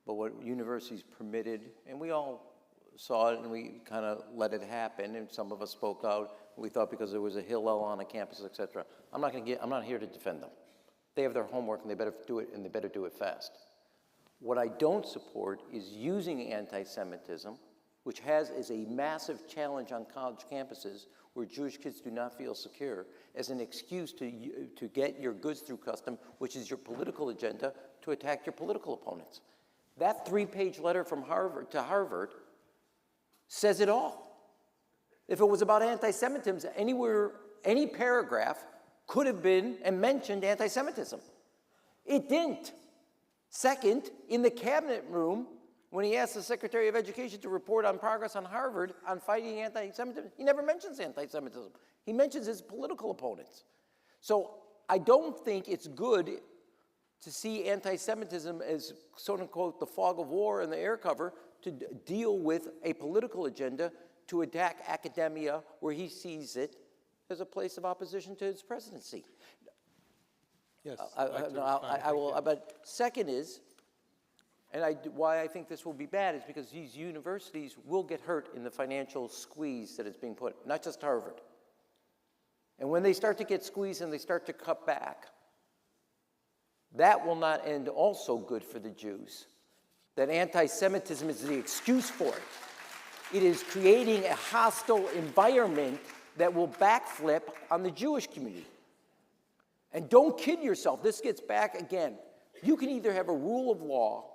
but what universities permitted, and we all saw it and we kind of let it happen, and some of us spoke out, and we thought because there was a Hillel on a campus, et cetera. I'm not here to defend them. They have their homework and they better do it, and they better do it fast. What I don't support is using anti-Semitism, which is a massive challenge on college campuses where Jewish kids do not feel secure, as an excuse to get your goods through custom, which is your political agenda, to attack your political opponents. That 3-page letter from Harvard to Harvard says it all. If it was about anti-Semitism, any paragraph could have been and mentioned anti-Semitism. It didn't. Second, in the cabinet room, when he asked the Secretary of Education to report on progress on Harvard on fighting anti-Semitism, he never mentions anti-Semitism. He mentions his political opponents. So I don't think it's good to see anti-Semitism as, quote unquote, the fog of war and the air cover to deal with a political agenda to attack academia where he sees it as a place of opposition to his presidency. Yes. I will, but second is, and why I think this will be bad is because these universities will get hurt in the financial squeeze that is being put, not just Harvard. And when they start to get squeezed and they start to cut back, that will not end also good for the Jews. That anti-Semitism is the excuse for it. It is creating a hostile environment that will backflip on the Jewish community. And don't kid yourself, this gets back again. You can either have a rule of law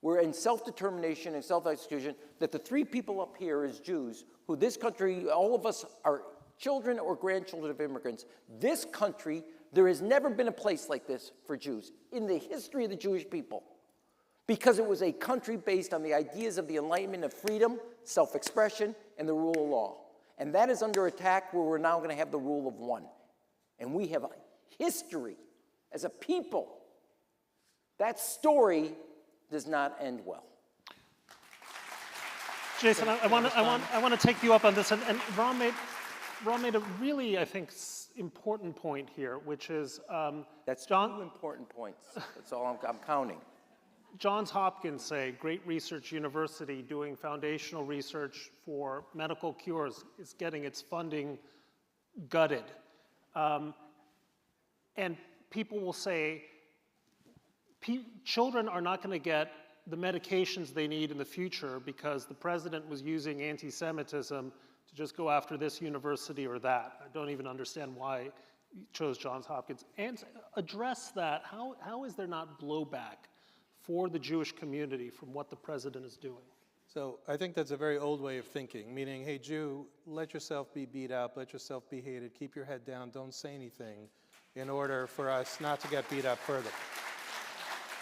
where in self-determination and self-execution that the three people up here as Jews, who this country, all of us are children or grandchildren of immigrants. This country, there has never been a place like this for Jews in the history of the Jewish people, because it was a country based on the ideas of the Enlightenment of freedom, self-expression, and the rule of law. And that is under attack where we're now going to have the rule of one. And we have a history as a people. That story does not end well. Jason, I want to take you up on this, and Rahm made a really, I think, important point here, which is that's two important points. That's all I'm counting. Johns Hopkins, a great research university doing foundational research for medical cures, is getting its funding gutted. And people will say, children are not going to get the medications they need in the future because the president was using anti-Semitism to just go after this university or that. I don't even understand why he chose Johns Hopkins. And address that, how is there not blowback for the Jewish community from what the president is doing? So I think that's a very old way of thinking, meaning, hey, Jew, let yourself be beat up, let yourself be hated, keep your head down, don't say anything in order for us not to get beat up further.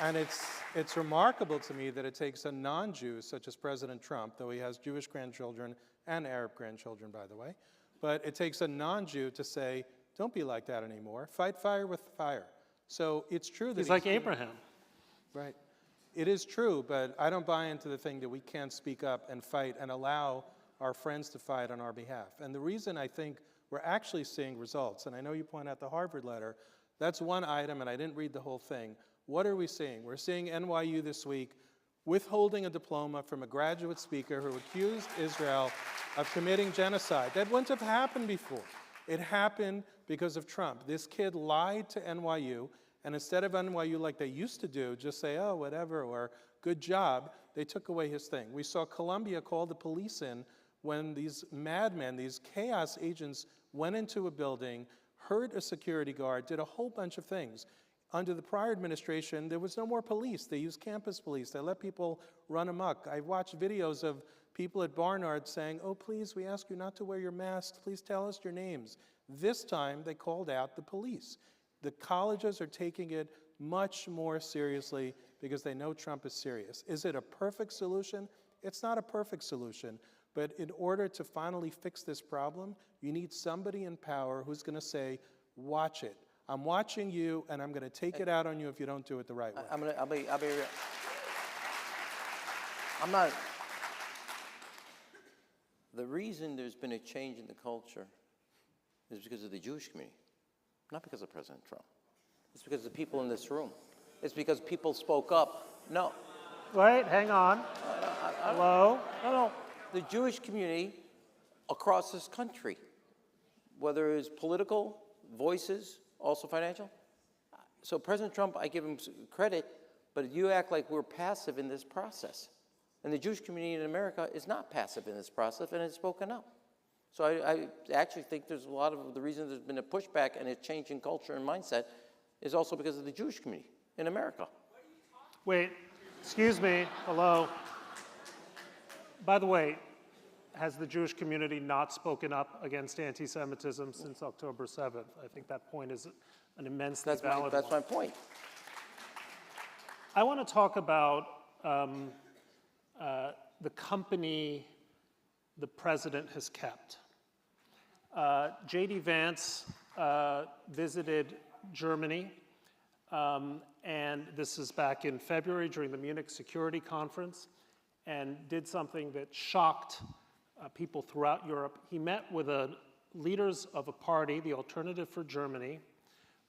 And it's remarkable to me that it takes a non-Jew, such as President Trump, though he has Jewish grandchildren and Arab grandchildren, by the way, but it takes a non-Jew to say, don't be like that anymore, fight fire with fire. So it's true that he's like Abraham. Right. It is true, but I don't buy into the thing that we can't speak up and fight and allow our friends to fight on our behalf. And the reason I think we're actually seeing results, and I know you point out the Harvard letter, that's one item, and I didn't read the whole thing. What are we seeing? We're seeing NYU this week withholding a diploma from a graduate speaker who accused Israel of committing genocide. That wouldn't have happened before. It happened because of Trump. This kid lied to NYU, and instead of NYU, like they used to do, just say, oh, whatever, or good job, they took away his thing. We saw Columbia call the police in when these madmen, these chaos agents, went into a building, hurt a security guard, did a whole bunch of things. Under the prior administration, there was no more police. They used campus police. They let people run amok. I watched videos of people at Barnard saying, oh, please, we ask you not to wear your masks. Please tell us your names. This time, they called out the police. The colleges are taking it much more seriously because they know Trump is serious. Is it a perfect solution? It's not a perfect solution. But in order to finally fix this problem, you need somebody in power who's going to say, watch it. I'm watching you, and I'm going to take it out on you if you don't do it the right way. I'll be real. I'm not. The reason there's been a change in the culture is because of the Jewish community. Not because of President Trump. It's because of the people in this room. It's because people spoke up. No. Wait, hang on. Hello? No. The Jewish community across this country, whether it's political, voices, also financial. So President Trump, I give him credit, but you act like we're passive in this process. And the Jewish community in America is not passive in this process, and it's spoken up. So I actually think there's a lot of the reason there's been a pushback and a change in culture and mindset is also because of the Jewish community in America. Wait, excuse me, hello. By the way, has the Jewish community not spoken up against anti-Semitism since October 7th? I think that point is an immensely valid one. That's my point. I want to talk about the company the president has kept. J.D. Vance visited Germany and this is back in February during the Munich Security Conference, and did something that shocked people throughout Europe. He met with leaders of a party, the Alternative for Germany,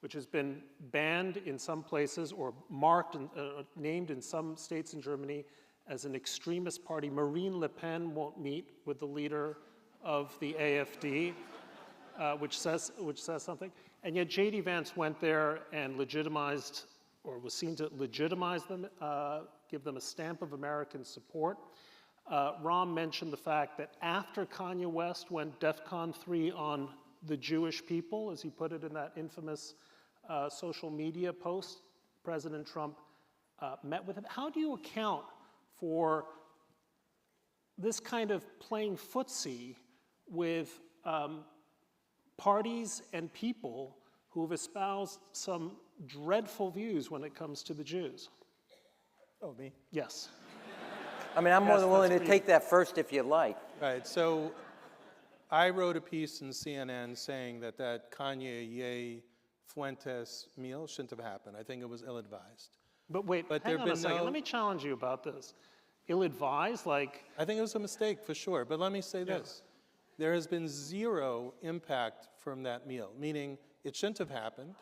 which has been banned in some places or marked and named in some states in Germany as an extremist party. Marine Le Pen won't meet with the leader of the AfD, which says something. And yet J.D. Vance went there and legitimized, or was seen to legitimize them, give them a stamp of American support. Rahm mentioned the fact that after Kanye West went DEFCON 3 on the Jewish people, as he put it in that infamous social media post, President Trump met with him. How do you account for this kind of playing footsie with parties and people who have espoused some dreadful views when it comes to the Jews? Oh, me? Yes. I mean, I'm more Yes, than willing to that's for you. take that first if you like. Right, so I wrote a piece in CNN saying that Kanye Ye Fuentes meal shouldn't have happened. I think it was ill-advised. But wait, But hang there've on a been second. no- Let me challenge you about this. Ill-advised, like, I think it was a mistake for sure, but let me say this. There has been zero impact from that meal, meaning it shouldn't have happened,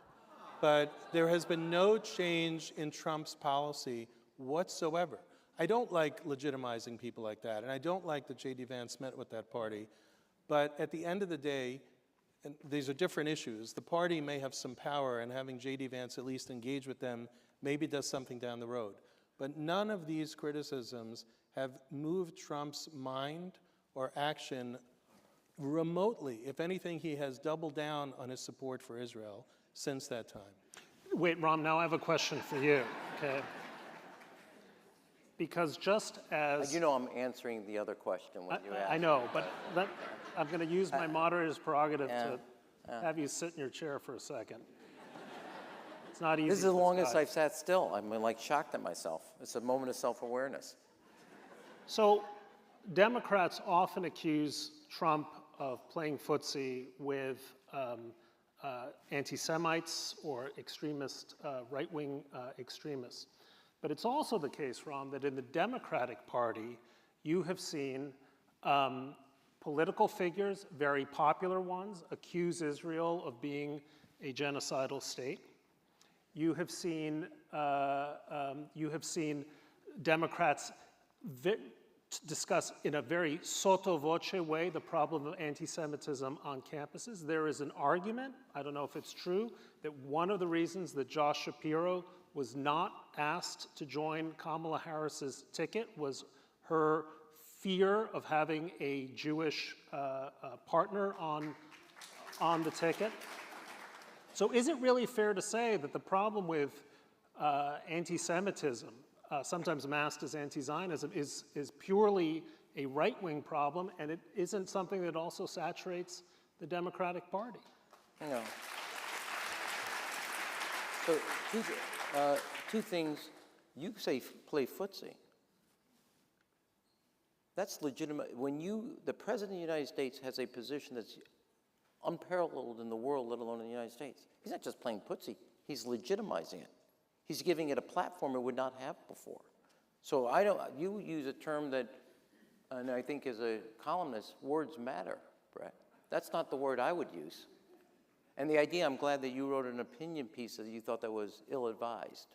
but there has been no change in Trump's policy whatsoever. I don't like legitimizing people like that, and I don't like that J.D. Vance met with that party, but at the end of the day, and these are different issues, the party may have some power, and having J.D. Vance at least engage with them maybe does something down the road. But none of these criticisms have moved Trump's mind or action remotely. If anything, he has doubled down on his support for Israel since that time. wait, Rahm, now I have a question for you, okay? Because just as... You know I'm answering the other question when you ask. I know, but I'm going to use my moderator's prerogative Yeah, to have you sit in your chair for a second. It's not easy. This is the for longest guy. I've sat still. I'm like shocked at myself. It's a moment of self-awareness. So Democrats often accuse Trump of playing footsie with anti-Semites or extremist, right-wing extremists. But it's also the case, Rahm, that in the Democratic Party, you have seen political figures, very popular ones, accuse Israel of being a genocidal state. You have seen Democrats discuss in a very sotto voce way the problem of anti-Semitism on campuses. There is an argument, I don't know if it's true, that one of the reasons that Josh Shapiro was not asked to join Kamala Harris's ticket was her fear of having a Jewish partner on the ticket. So is it really fair to say that the problem with anti-Semitism, sometimes masked as anti-Zionism, is purely a right-wing problem, and it isn't something that also saturates the Democratic Party? No. So two things. You say play footsie. That's legitimate. When the President of the United States has a position that's unparalleled in the world, let alone in the United States, he's not just playing footsie, he's legitimizing it. He's giving it a platform it would not have before. So you use a term that, and I think as a columnist, words matter, Brett. That's not the word I would use. And the idea, I'm glad that you wrote an opinion piece that you thought that was ill-advised.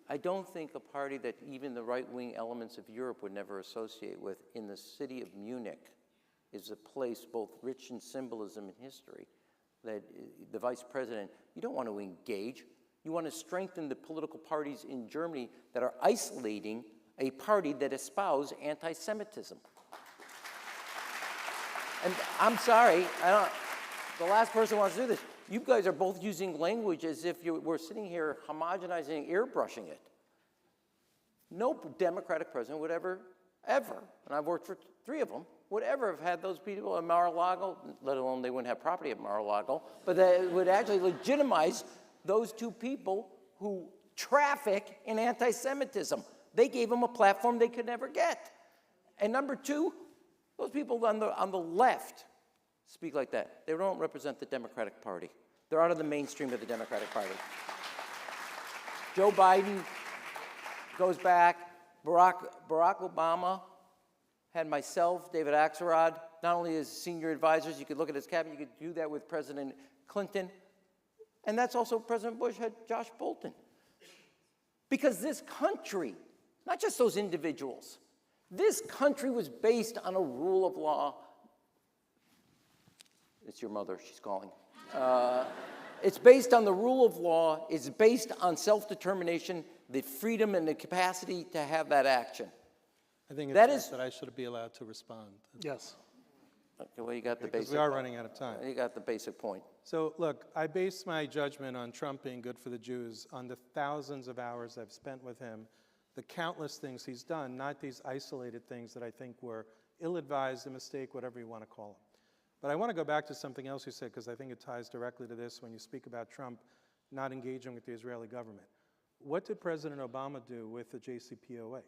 I don't think a party that even the right-wing elements of Europe would never associate with in the city of Munich is a place both rich in symbolism and history that the vice president, you don't want to engage. You want to strengthen the political parties in Germany that are isolating a party that espouse anti-Semitism. And I'm sorry, the last person who wants to do this. You guys are both using language as if we're sitting here homogenizing, airbrushing it. No Democratic president would ever, and I've worked for 3 of them, would ever have had those people at Mar-a-Lago, let alone they wouldn't have property at Mar-a-Lago, but they would actually legitimize those 2 people who traffic in anti-Semitism. They gave them a platform they could never get. And number 2, those people on the left speak like that. They don't represent the Democratic Party. They're out of the mainstream of the Democratic Party. Joe Biden goes back. Barack Obama had myself, David Axelrod, not only as senior advisors, you could look at his cabinet, you could do that with President Clinton. And that's also President Bush had Josh Bolton. Because this country, not just those individuals, this country was based on a rule of law. It's your mother, she's calling. It's based on the rule of law. It's based on self-determination, the freedom and the capacity to have that action. I think that it's that I should be allowed to respond. Yes. Okay, well, you got the Because basic. we are running out of time. You got the basic point. So look, I base my judgment on Trump being good for the Jews on the thousands of hours I've spent with him, the countless things he's done, not these isolated things that I think were ill-advised, a mistake, whatever you want to call them. But I want to go back to something else you said, because I think it ties directly to this when you speak about Trump not engaging with the Israeli government. What did President Obama do with the JCPOA?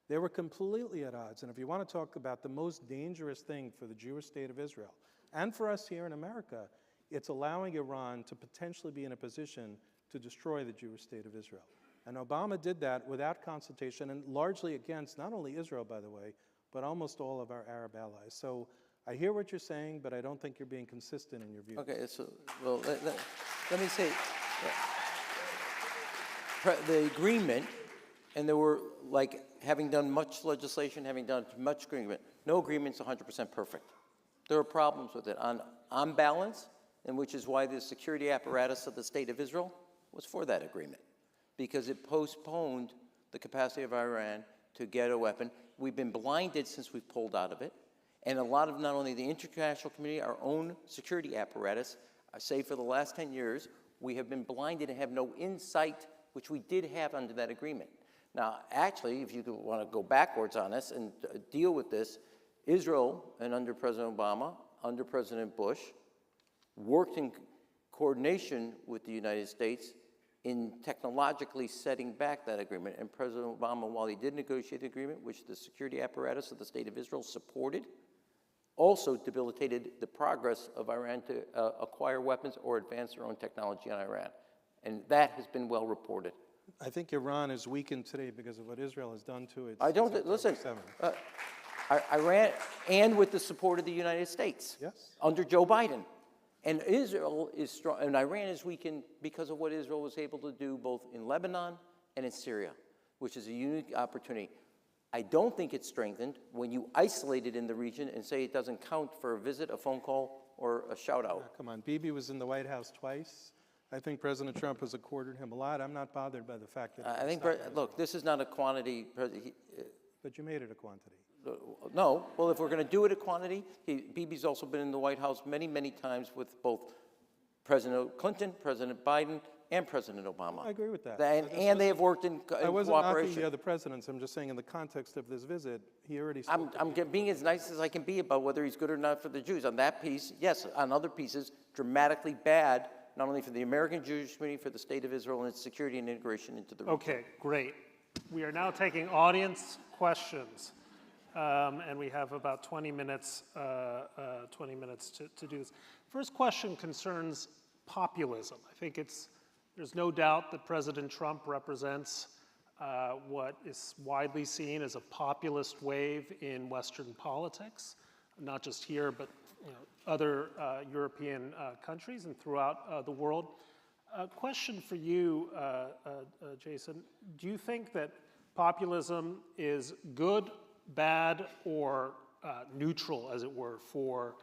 They were completely at odds. And if you want to talk about the most dangerous thing for the Jewish state of Israel, and for us here in America, it's allowing Iran to potentially be in a position to destroy the Jewish state of Israel. And Obama did that without consultation, and largely against not only Israel, by the way, but almost all of our Arab allies. So I hear what you're saying, but I don't think you're being consistent in your view. Okay, so, well, let me say, the agreement, and there were, like, having done much legislation, having done much agreement, no agreement's 100% perfect. There are problems with it on balance, and which is why the security apparatus of the State of Israel was for that agreement, because it postponed the capacity of Iran to get a weapon. We've been blinded since we pulled out of it, and a lot of not only the international community, our own security apparatus, I say for the last 10 years, we have been blinded and have no insight, which we did have under that agreement. Now, actually, if you want to go backwards on this and deal with this, Israel, and under President Obama, under President Bush, worked in coordination with the United States in technologically setting back that agreement. And President Obama, while he did negotiate the agreement, which the security apparatus of the State of Israel supported, also debilitated the progress of Iran to acquire weapons or advance their own technology on Iran. And that has been well reported. I think Iran is weakened today because of what Israel has done to it. I don't, listen, Iran, and with the support of the United States. Yes. Under Joe Biden. And Israel is strong, and Iran is weakened because of what Israel was able to do both in Lebanon and in Syria, which is a unique opportunity. I don't think it's strengthened when you isolate it in the region and say it doesn't count for a visit, a phone call, or a shout out. Come on, Bibi was in the White House twice. I think President Trump has accorded him a lot. I'm not bothered by the fact that I think, look, this is not a quantity. But you made it a quantity. No, well, if we're going to do it a quantity, Bibi's also been in the White House many, many times with both President Clinton, President Biden, and President Obama. I agree with that. And they have worked in cooperation. I wasn't knocking the other presidents. I'm just saying in the context of this visit, he already spoke. I'm being as nice as I can be about whether he's good or not for the Jews. On that piece, yes. On other pieces, dramatically bad, not only for the American Jewish community, for the State of Israel and its security and integration into the region. Okay, great. We are now taking audience questions. And we have about 20 minutes, to do this. First question concerns populism. I think there's no doubt that President Trump represents what is widely seen as a populist wave in Western politics, not just here, but other European countries and throughout the world. A question for you, Jason. Do you think that populism is good, bad, or neutral, as it were, for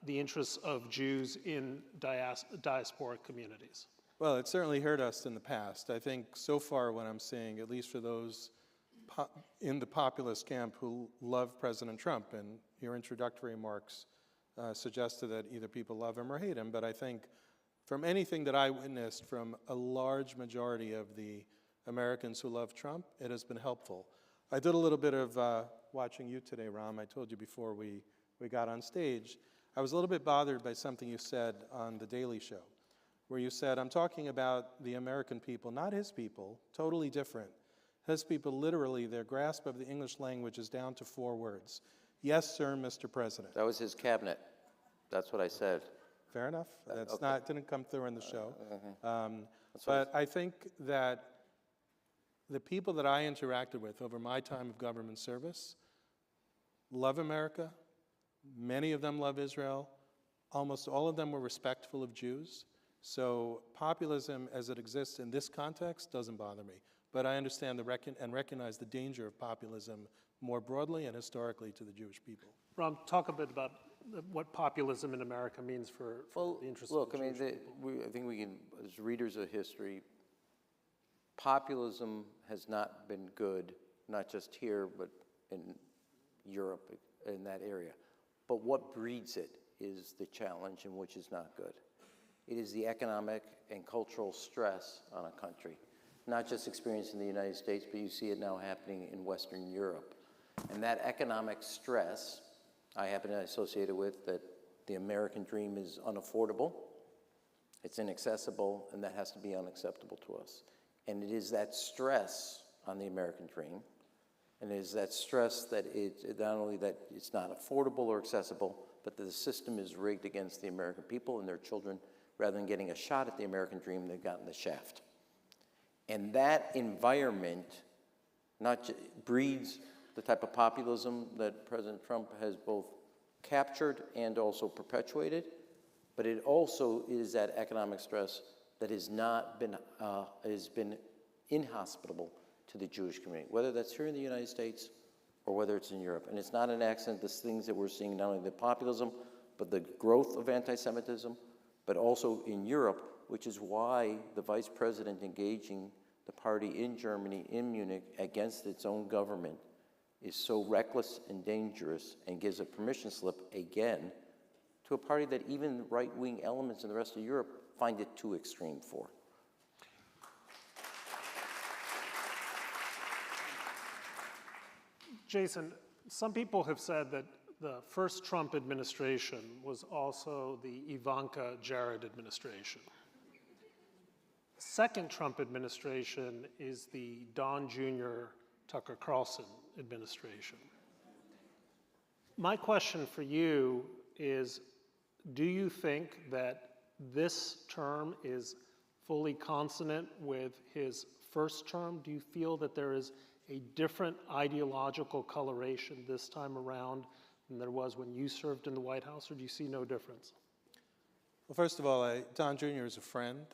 the interests of Jews in diasporic communities? Well, it certainly hurt us in the past. I think so far what I'm seeing, at least for those in the populist camp who love President Trump, and your introductory remarks suggested that either people love him or hate him, but I think from anything that I witnessed from a large majority of the Americans who love Trump, it has been helpful. I did a little bit of watching you today, Rahm. I told you before we got on stage. I was a little bit bothered by something you said on The Daily Show, where you said, I'm talking about the American people, not his people, totally different. His people, literally, their grasp of the English language is down to 4 words. Yes, sir, Mr. President. That was his cabinet. That's what I said. fair enough. That's okay. didn't come through in the show. But I think that the people that I interacted with over my time of government service love America. Many of them love Israel. Almost all of them were respectful of Jews. So populism as it exists in this context doesn't bother me. But I understand and recognize the danger of populism more broadly and historically to the Jewish people. Rahm, talk a bit about what populism in America means for the interests of the Jewish people. I think we can, as readers of history, populism has not been good, not just here, but in Europe, in that area. But what breeds it is the challenge, and which is not good. It is the economic and cultural stress on a country, not just experienced in the United States, but you see it now happening in Western Europe. And that economic stress, I happen to associate it with that the American dream is unaffordable, it's inaccessible, and that has to be unacceptable to us. And it is that stress on the American dream, and it is that stress that not only that it's not affordable or accessible, but that the system is rigged against the American people and their children. Rather than getting a shot at the American dream, they've gotten the shaft. And that environment breeds the type of populism that President Trump has both captured and also perpetuated, but it also is that economic stress that has been inhospitable to the Jewish community, whether that's here in the United States or whether it's in Europe. And it's not an accident, the things that we're seeing, not only the populism, but the growth of anti-Semitism, but also in Europe, which is why the vice president engaging the party in Germany, in Munich, against its own government is so reckless and dangerous and gives a permission slip again to a party that even right-wing elements in the rest of Europe find it too extreme for. Jason, some people have said that the first Trump administration was also the Ivanka Jared administration. The second Trump administration is the Don Jr. Tucker Carlson administration. My question for you is, do you think that this term is fully consonant with his first term? Do you feel that there is a different ideological coloration this time around than there was when you served in the White House, or do you see no difference? Well, first of all, Don Jr. is a friend.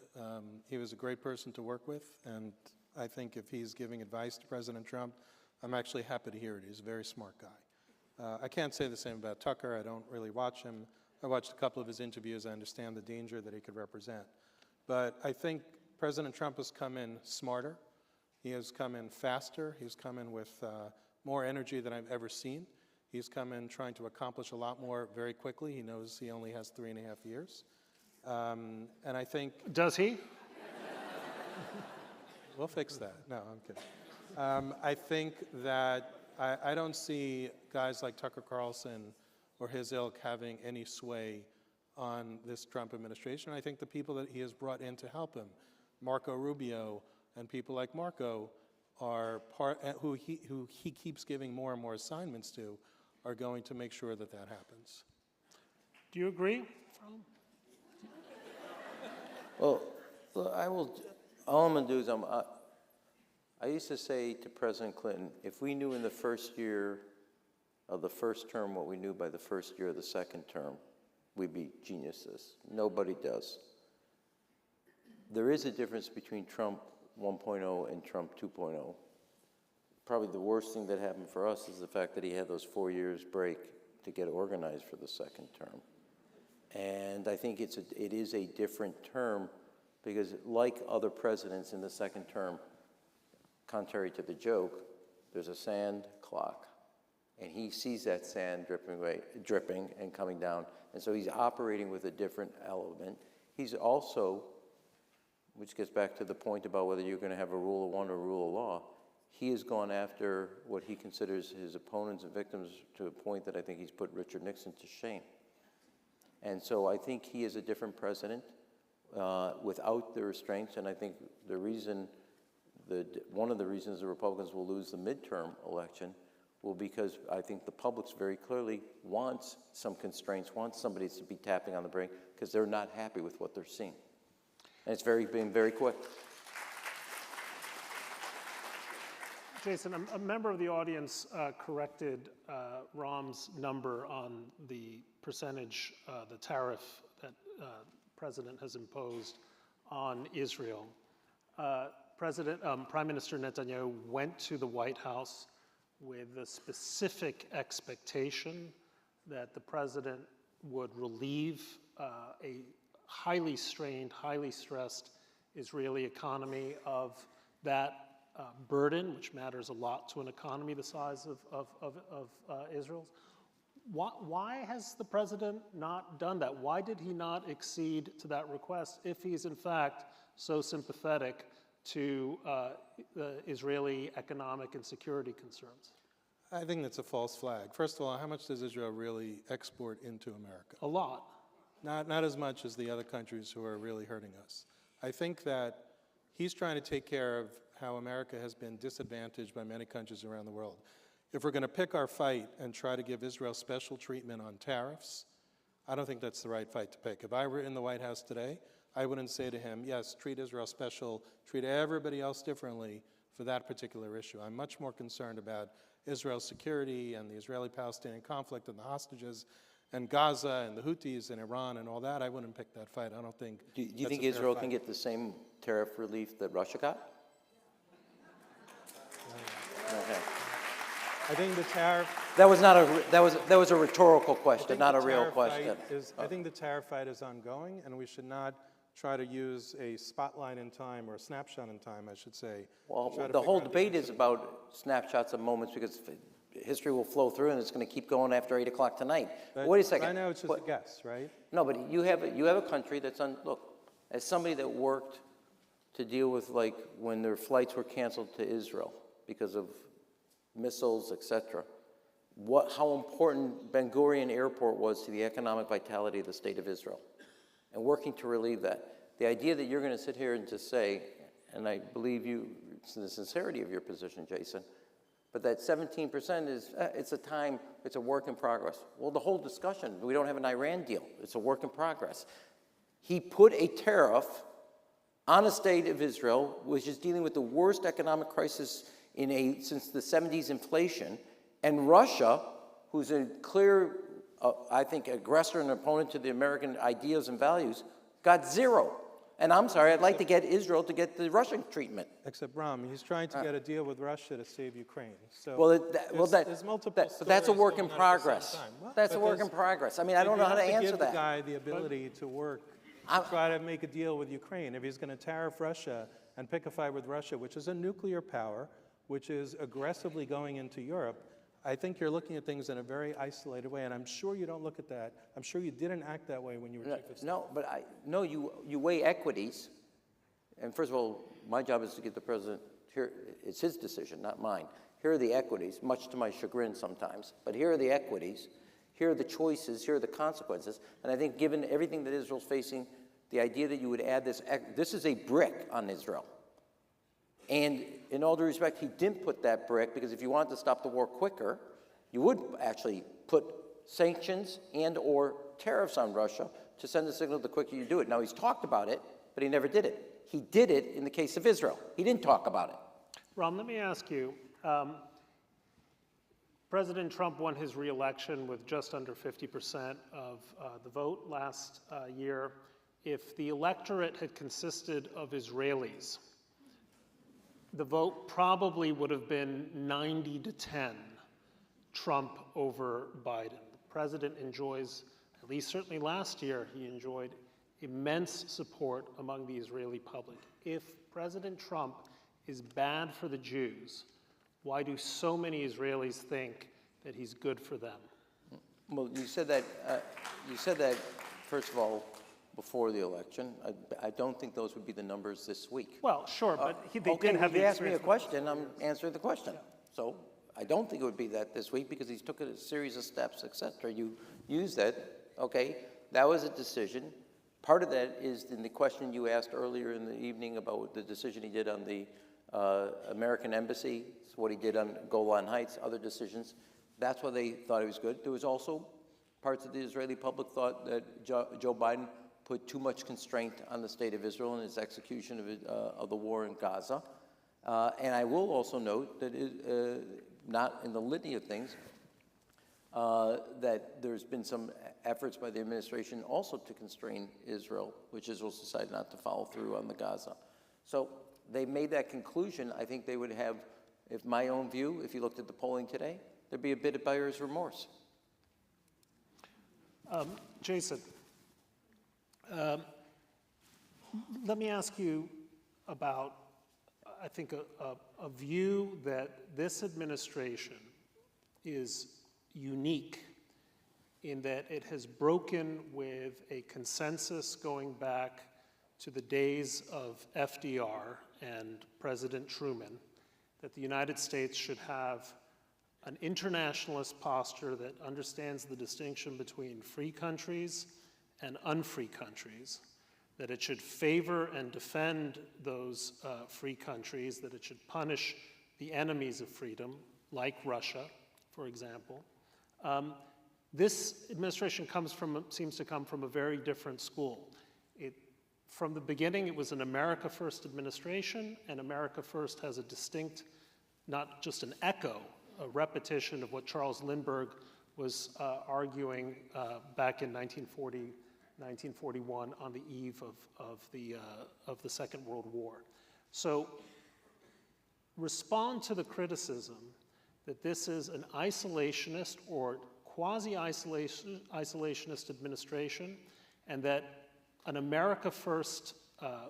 He was a great person to work with, and I think if he's giving advice to President Trump, I'm actually happy to hear it. He's a very smart guy. I can't say the same about Tucker. I don't really watch him. I watched a couple of his interviews. I understand the danger that he could represent. But I think President Trump has come in smarter. He has come in faster. He's come in with more energy than I've ever seen. He's come in trying to accomplish a lot more very quickly. He knows he only has 3.5 years. And I think... Does he? We'll fix that. No, I'm kidding. I think that I don't see guys like Tucker Carlson or his ilk having any sway on this Trump administration. I think the people that he has brought in to help him, Marco Rubio and people like Marco, are who he keeps giving more and more assignments to, are going to make sure that that happens. Do you agree? Well, all I'm going to do is I used to say to President Clinton, if we knew in the first year of the first term what we knew by the first year of the second term, we'd be geniuses. Nobody does. There is a difference between Trump 1.0 and Trump 2.0. Probably the worst thing that happened for us is the fact that he had those 4 years break to get organized for the second term. And I think it is a different term because like other presidents in the second term, contrary to the joke, there's a sand clock. And he sees that sand dripping and coming down. And so he's operating with a different element. He's also, which gets back to the point about whether you're going to have a rule of one or a rule of law, he has gone after what he considers his opponents and victims to a point that I think he's put Richard Nixon to shame. And so I think he is a different president without the restraints, and I think one of the reasons the Republicans will lose the midterm election will because I think the public very clearly wants some constraints, wants somebody to be tapping on the brake because they're not happy with what they're seeing. And it's been very quick. Jason, a member of the audience corrected Rahm's number on the percentage, the tariff that President has imposed on Israel. Prime Minister Netanyahu went to the White House with the specific expectation that the president would relieve a highly strained, highly stressed Israeli economy of that burden, which matters a lot to an economy the size of Israel's. Why has the president not done that? Why did he not accede to that request if he's in fact so sympathetic to the Israeli economic and security concerns? I think that's a false flag. First of all, how much does Israel really export into America? A lot. Not as much as the other countries who are really hurting us. I think that he's trying to take care of how America has been disadvantaged by many countries around the world. If we're going to pick our fight and try to give Israel special treatment on tariffs, I don't think that's the right fight to pick. If I were in the White House today, I wouldn't say to him, yes, treat Israel special, treat everybody else differently for that particular issue. I'm much more concerned about Israel's security and the Israeli-Palestinian conflict and the hostages and Gaza and the Houthis and Iran and all that. I wouldn't pick that fight. I don't think. Do you think Israel can get the same tariff relief that Russia got? Okay. I think the tariff. That was a rhetorical question, not a real question. I think the tariff fight is ongoing, and we should not try to use a spotlight in time or a snapshot in time, I should say. Well, the whole debate is about snapshots of moments because history will flow through and it's going to keep going after 8 o'clock tonight. But wait a second. I know it's just a guess, right? No, but you have a country that's look, as somebody that worked to deal with like when their flights were canceled to Israel because of missiles, etc. How important Ben Gurion Airport was to the economic vitality of the state of Israel, and working to relieve that. The idea that you're going to sit here and just say, and I believe you, it's the sincerity of your position, Jason, but that 17% is, it's a work in progress. Well, the whole discussion, we don't have an Iran deal. It's a work in progress. He put a tariff on a state of Israel, which is dealing with the worst economic crisis since the 70s inflation, and Russia, who's a clear, I think, aggressor and opponent to the American ideas and values, got zero. And I'm sorry, I'd like to get Israel to get the Russian treatment. Except Rahm, he's trying to get a deal with Russia to save Ukraine. So there's multiple but that's a work in going on at the progress. same time. Well, That's a work in progress. I mean, I don't know how to answer give that. the guy the ability to work, to try to make a deal with Ukraine. If he's going to tariff Russia and pick a fight with Russia, which is a nuclear power, which is aggressively going into Europe, I think you're looking at things in a very isolated way, and I'm sure you don't look at that. I'm sure you didn't act that way when you were chief of staff. You weigh equities, and first of all, my job is to get the president here. It's his decision, not mine. Here are the equities, much to my chagrin sometimes, but here are the equities. Here are the choices. Here are the consequences. And I think, given everything that Israel's facing, the idea that you would add this is a brick on Israel. And in all due respect, he didn't put that brick because if you wanted to stop the war quicker, you would actually put sanctions and or tariffs on Russia to send a signal the quicker you do it. Now, he's talked about it, but he never did it. He did it in the case of Israel. He didn't talk about it. Rahm, let me ask you, President Trump won his re-election with just under 50% of the vote last year. If the electorate had consisted of Israelis, the vote probably would have been 90-10 Trump over Biden. The president enjoys, at least certainly last year, he enjoyed immense support among the Israeli public. If President Trump is bad for the Jews, why do so many Israelis think that he's good for them? Well, you said that, first of all, before the election. I don't think those would be the numbers this week. Well, sure, but they didn't have the experience. You asked me a question, I'm answering the question. Yeah. So I don't think it would be that this week because he's took a series of steps, et cetera. You used that, okay, that was a decision. Part of that is in the question you asked earlier in the evening about the decision he did on the American embassy, what he did on Golan Heights, other decisions. That's why they thought it was good. There was also parts of the Israeli public thought that Joe Biden put too much constraint on the state of Israel in his execution of the war in Gaza. And I will also note that not in the litany of things, that there's been some efforts by the administration also to constrain Israel, which Israel's decided not to follow through on the Gaza. So they made that conclusion. I think they would have, if my own view, if you looked at the polling today, there'd be a bit of buyer's remorse. Jason, let me ask you about, I think, a view that this administration is unique in that it has broken with a consensus going back to the days of FDR and President Truman, that the United States should have an internationalist posture that understands the distinction between free countries and unfree countries, that it should favor and defend those free countries, that it should punish the enemies of freedom, like Russia, for example. This administration seems to come from a very different school. From the beginning, it was an America First administration, and America First has a distinct, not just an echo, a repetition of what Charles Lindbergh was arguing back in 1940, 1941 on the eve of the Second World War. So respond to the criticism that this is an isolationist or quasi-isolationist administration, and that an America First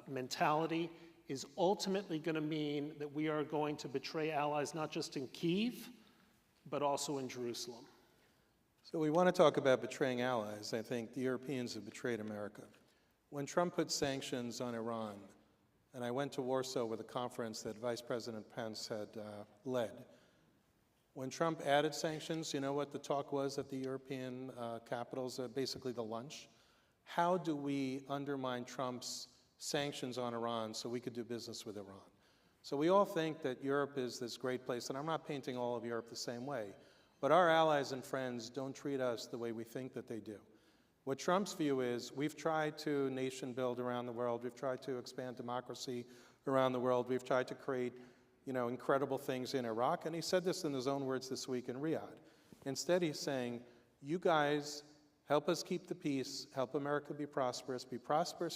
mentality is ultimately going to mean that we are going to betray allies not just in Kyiv, but also in Jerusalem. So we want to talk about betraying allies. I think the Europeans have betrayed America. When Trump put sanctions on Iran, and I went to Warsaw with a conference that Vice President Pence had led, when Trump added sanctions, you know what the talk was at the European capitals, basically the lunch? How do we undermine Trump's sanctions on Iran so we could do business with Iran? So we all think that Europe is this great place, and I'm not painting all of Europe the same way, but our allies and friends don't treat us the way we think that they do. What Trump's view is, we've tried to nation build around the world, we've tried to expand democracy around the world, we've tried to create incredible things in Iraq, and he said this in his own words this week in Riyadh. Instead, he's saying, you guys help us keep the peace, help America be prosperous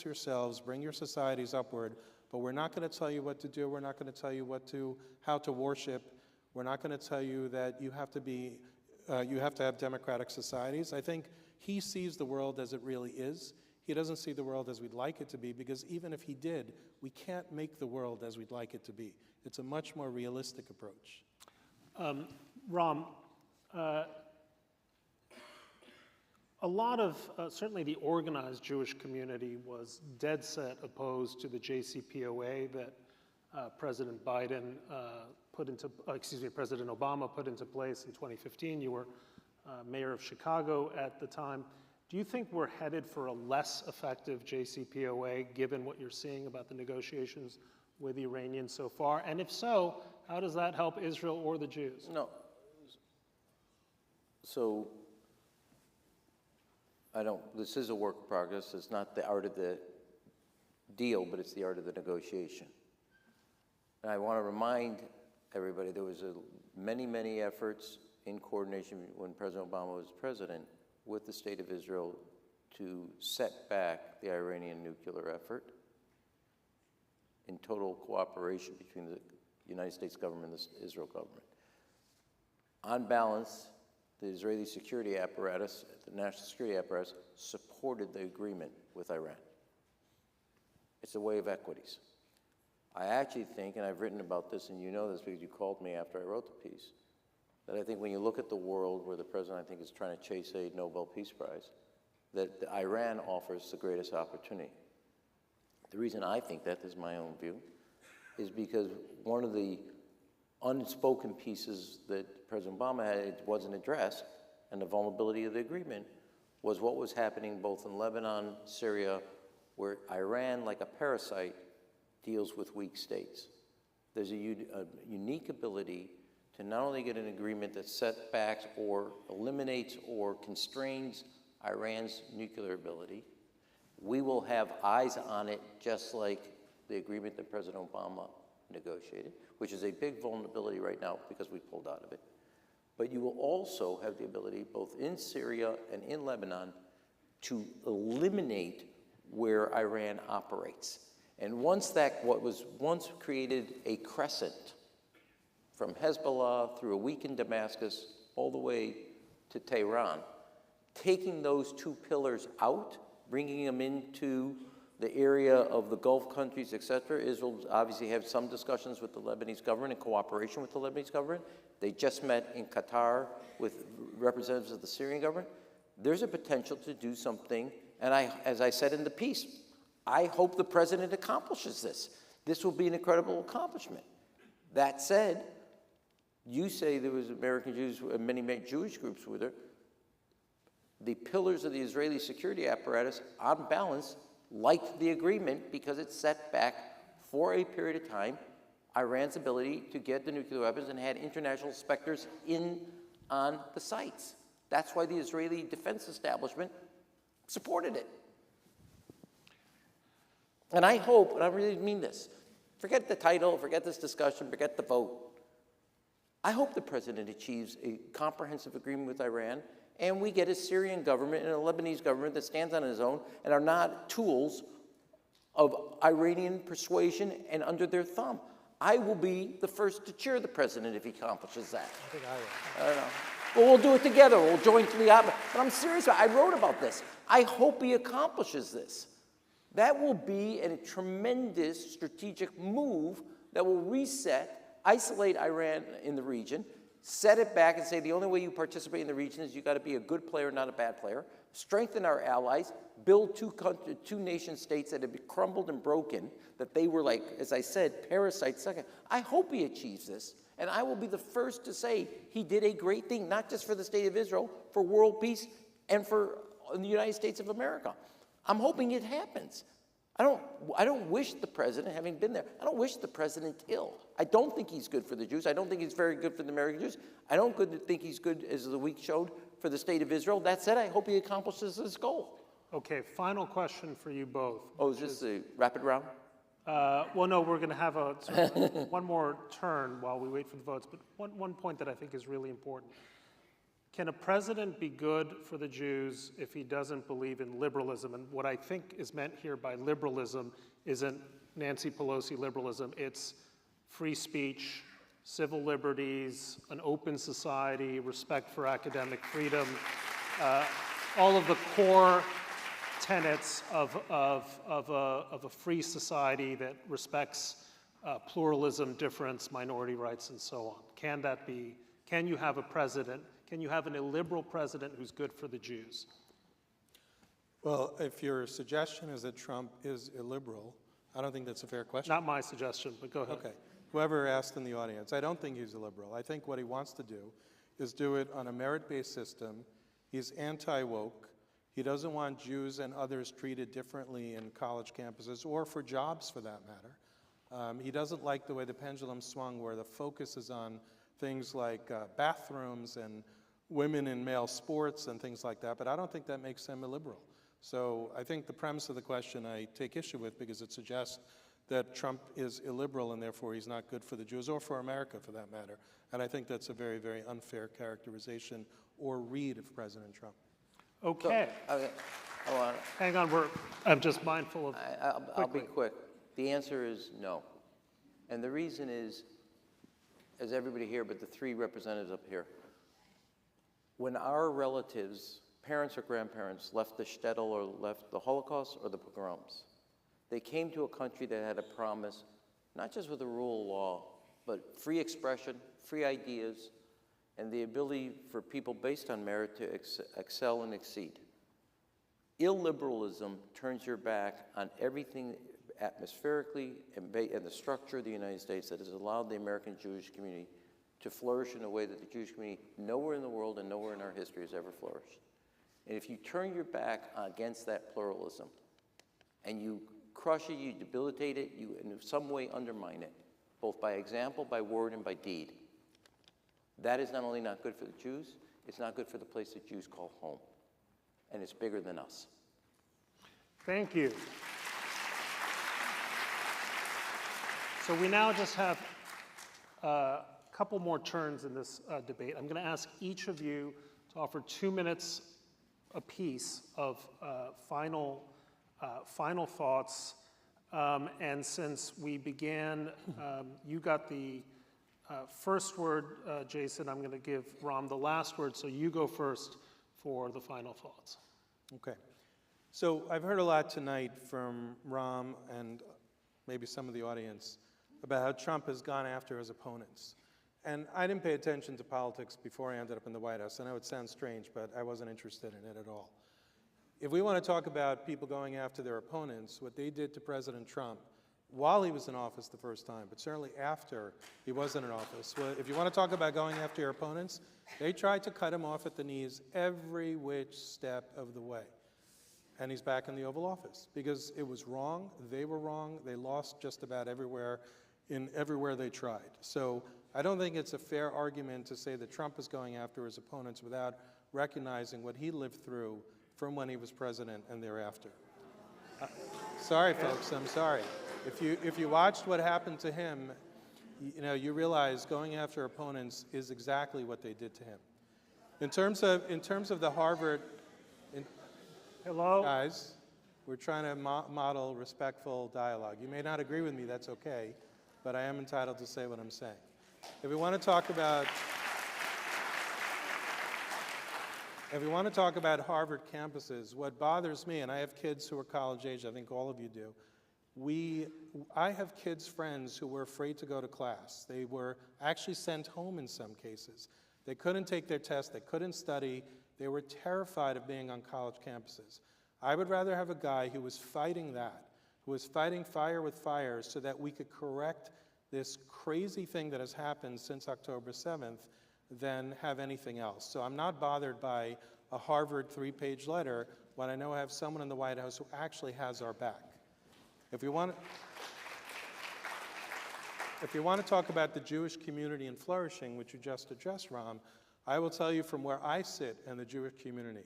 yourselves, bring your societies upward, but we're not going to tell you what to do, we're not going to tell you how to worship, we're not going to tell you that you have to have democratic societies. I think he sees the world as it really is. He doesn't see the world as we'd like it to be, because even if he did, we can't make the world as we'd like it to be. It's a much more realistic approach. Rahm, a lot of, certainly the organized Jewish community was dead set opposed to the JCPOA that President Obama put into place in 2015. You were mayor of Chicago at the time. Do you think we're headed for a less effective JCPOA, given what you're seeing about the negotiations with the Iranians so far? And if so, how does that help Israel or the Jews? No. So, this is a work in progress. It's not the art of the deal, but it's the art of the negotiation. And I want to remind everybody there was many efforts in coordination when President Obama was president with the state of Israel to set back the Iranian nuclear effort in total cooperation between the United States government and the Israel government. On balance, the Israeli security apparatus, the national security apparatus, supported the agreement with Iran. It's a way of equities. I actually think, and I've written about this, and you know this because you called me after I wrote the piece, that I think when you look at the world where the president, I think, is trying to chase a Nobel Peace Prize, that Iran offers the greatest opportunity. The reason I think that, this is my own view, is because one of the unspoken pieces that President Obama had wasn't addressed, and the vulnerability of the agreement, was what was happening both in Lebanon, Syria, where Iran, like a parasite, deals with weak states. There's a unique ability to not only get an agreement that setbacks or eliminates or constrains Iran's nuclear ability, we will have eyes on it just like the agreement that President Obama negotiated, which is a big vulnerability right now because we pulled out of it. But you will also have the ability, both in Syria and in Lebanon, to eliminate where Iran operates. And once that, what was once created a crescent from Hezbollah through a weakened Damascus all the way to Tehran, taking those two pillars out, bringing them into the area of the Gulf countries, et cetera. Israel obviously have some discussions with the Lebanese government in cooperation with the Lebanese government. They just met in Qatar with representatives of the Syrian government. There's a potential to do something, and as I said in the piece, I hope the president accomplishes this. This will be an incredible accomplishment. That said, you say there was American Jews, many Jewish groups were there. The pillars of the Israeli security apparatus, on balance, liked the agreement because it set back for a period of time Iran's ability to get the nuclear weapons and had international inspectors in on the sites. That's why the Israeli defense establishment supported it. And I hope, and I really mean this, forget the title, forget this discussion, forget the vote. I hope the president achieves a comprehensive agreement with Iran, and we get a Syrian government and a Lebanese government that stands on its own and are not tools of Iranian persuasion and under their thumb. I will be the first to cheer the president if he accomplishes that. I think I will. I don't know. Well, we'll do it together. We'll join to the opposite. But I'm serious. I wrote about this. I hope he accomplishes this. That will be a tremendous strategic move that will reset, isolate Iran in the region, set it back and say the only way you participate in the region is you got to be a good player, not a bad player, strengthen our allies, build two nation states that have crumbled and broken, that they were like, as I said, parasites. Second, I hope he achieves this, and I will be the first to say he did a great thing, not just for the state of Israel, for world peace, and for the United States of America. I'm hoping it happens. I don't wish the president, having been there, I don't wish the president ill. I don't think he's good for the Jews. I don't think he's very good for the American Jews. I don't think he's good, as the week showed, for the state of Israel. That said, I hope he accomplishes his goal. Okay, final question for you both. Oh, is this the rapid round? Well, no, we're going to have one more turn while we wait for the votes, but one point that I think is really important. Can a president be good for the Jews if he doesn't believe in liberalism? And what I think is meant here by liberalism isn't Nancy Pelosi liberalism. It's free speech, civil liberties, an open society, respect for academic freedom, all of the core tenets of a free society that respects pluralism, difference, minority rights, and so on. Can you have a president? Can you have an illiberal president who's good for the Jews? Well, if your suggestion is that Trump is illiberal, I don't think that's a fair question. Not my suggestion, but go ahead. Okay. Whoever asked in the audience, I don't think he's illiberal. I think what he wants to do is do it on a merit-based system. He's anti-woke. He doesn't want Jews and others treated differently in college campuses or for jobs, for that matter. He doesn't like the way the pendulum swung, where the focus is on things like bathrooms and women in male sports and things like that, but I don't think that makes him illiberal. So I think the premise of the question I take issue with, because it suggests that Trump is illiberal and therefore he's not good for the Jews or for America for that matter. And I think that's a very, very unfair characterization or read of President Trump. Okay. So, Hang on, I'm just mindful of. I'll be quick. The answer is no. And the reason is, as everybody here, but the three representatives up here, when our relatives, parents or grandparents, left the shtetl or left the Holocaust or the pogroms, they came to a country that had a promise, not just with the rule of law, but free expression, free ideas, and the ability for people based on merit to excel and exceed. Illiberalism turns your back on everything atmospherically and the structure of the United States that has allowed the American Jewish community to flourish in a way that the Jewish community nowhere in the world and nowhere in our history has ever flourished. And if you turn your back against that pluralism and you crush it, you debilitate it, you in some way undermine it, both by example, by word, and by deed. That is not only not good for the Jews, it's not good for the place that Jews call home. And it's bigger than us. Thank you. So we now just have a couple more turns in this debate. I'm going to ask each of you to offer 2 minutes apiece of final thoughts. And since we began, you got the first word, Jason. I'm going to give Rahm the last word, so you go first for the final thoughts. Okay. So I've heard a lot tonight from Rahm and maybe some of the audience about how Trump has gone after his opponents. And I didn't pay attention to politics before I ended up in the White House. I know it sounds strange, but I wasn't interested in it at all. If we want to talk about people going after their opponents, what they did to President Trump while he was in office the first time, but certainly after he wasn't in office, well, if you want to talk about going after your opponents, they tried to cut him off at the knees every which step of the way. And he's back in the Oval Office because it was wrong, they were wrong, they lost just about everywhere they tried. So I don't think it's a fair argument to say that Trump is going after his opponents without recognizing what he lived through from when he was president and thereafter. Sorry, folks, I'm sorry. If you watched what happened to him, you realize going after opponents is exactly what they did to him. In terms of the Harvard, Hello? guys, we're trying to model respectful dialogue. You may not agree with me, that's okay, but I am entitled to say what I'm saying. If we want to talk about Harvard campuses, what bothers me, and I have kids who are college age, I think all of you do, I have kids' friends who were afraid to go to class. They were actually sent home in some cases. They couldn't take their test, they couldn't study, they were terrified of being on college campuses. I would rather have a guy who was fighting that, who was fighting fire with fire so that we could correct this crazy thing that has happened since October 7th than have anything else. So I'm not bothered by a Harvard 3-page letter when I know I have someone in the White House who actually has our back. If you want to talk about the Jewish community and flourishing, which you just addressed, Rahm, I will tell you from where I sit in the Jewish community,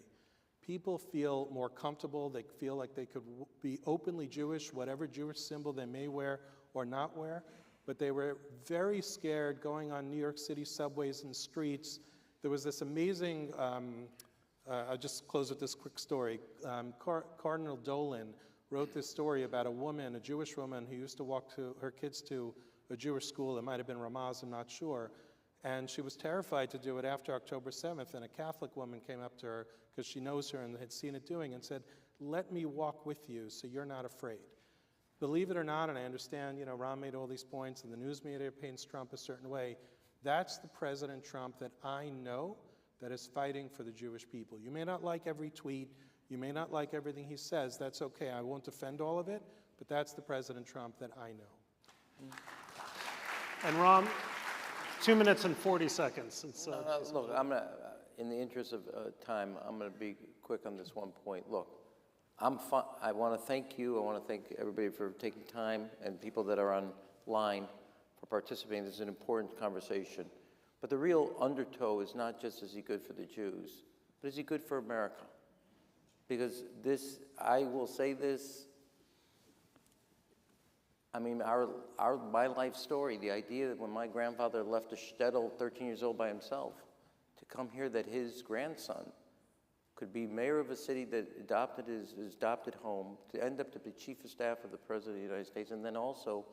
people feel more comfortable, they feel like they could be openly Jewish, whatever Jewish symbol they may wear or not wear, but they were very scared going on New York City subways and streets. There was this amazing, I'll just close with this quick story. Cardinal Dolan wrote this story about a woman, a Jewish woman, who used to walk her kids to a Jewish school. It might have been Ramaz, I'm not sure. And she was terrified to do it after October 7th, and a Catholic woman came up to her, because she knows her and had seen it doing, and said, "Let me walk with you so you're not afraid." Believe it or not, and I understand, Rahm made all these points, and the news media paints Trump a certain way, that's the President Trump that I know that is fighting for the Jewish people. You may not like every tweet, you may not like everything he says, that's okay, I won't defend all of it, but that's the President Trump that I know. And Rahm, 2 minutes and 40 seconds. Look, in the interest of time, I'm going to be quick on this one point. Look, I want to thank you. I want to thank everybody for taking time and people that are online for participating. This is an important conversation. But the real undertow is not just is he good for the Jews, but is he good for America? Because I will say this, my life story, the idea that when my grandfather left a shtetl 13 years old by himself to come here, that his grandson could be mayor of a city that adopted his adopted home, to end up to be chief of staff of the President of the United States, and then also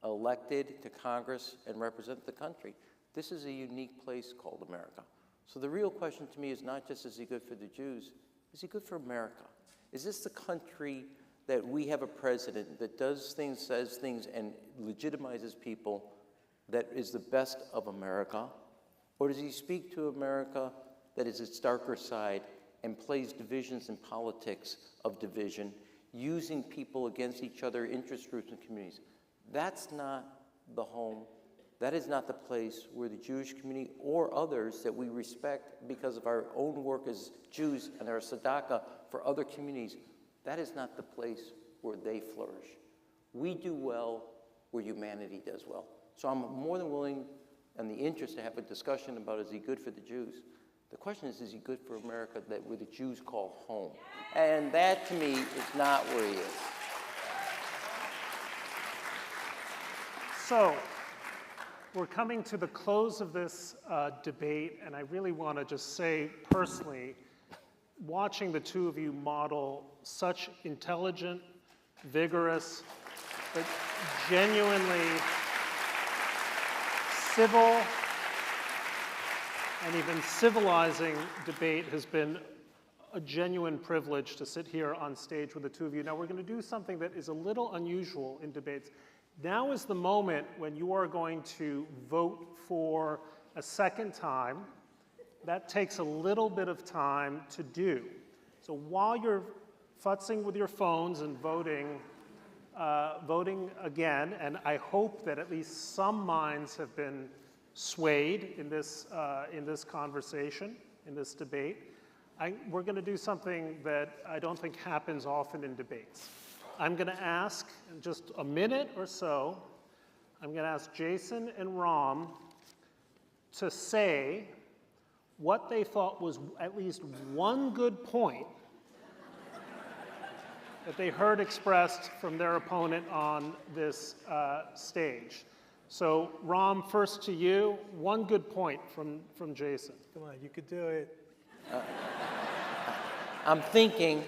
elected to Congress and represent the country. This is a unique place called America. So the real question to me is not just is he good for the Jews, is he good for America? Is this the country that we have a president that does things, says things, and legitimizes people that is the best of America? Or does he speak to America that is its darker side and plays divisions in politics of division, using people against each other, interest groups and communities? That's not the home. That is not the place where the Jewish community or others that we respect because of our own work as Jews and our tzedakah for other communities, that is not the place where they flourish. We do well where humanity does well. So I'm more than willing, in the interest, to have a discussion about, is he good for the Jews? The question is he good for America, that where the Jews call home? And that, to me, is not where he is. So, we're coming to the close of this debate, and I really want to just say personally, watching the two of you model such intelligent, vigorous, but genuinely civil and even civilizing debate has been a genuine privilege to sit here on stage with the two of you. Now we're going to do something that is a little unusual in debates. Now is the moment when you are going to vote for a second time. That takes a little bit of time to do. So while you're futzing with your phones and voting again, and I hope that at least some minds have been swayed in this conversation, in this debate, we're going to do something that I don't think happens often in debates. I'm going to ask, in just a minute or so, I'm going to ask Jason and Rahm to say what they thought was at least one good point that they heard expressed from their opponent on this stage. So, Rahm, first to you, one good point from Jason. Come on, you could do it. I'm thinking,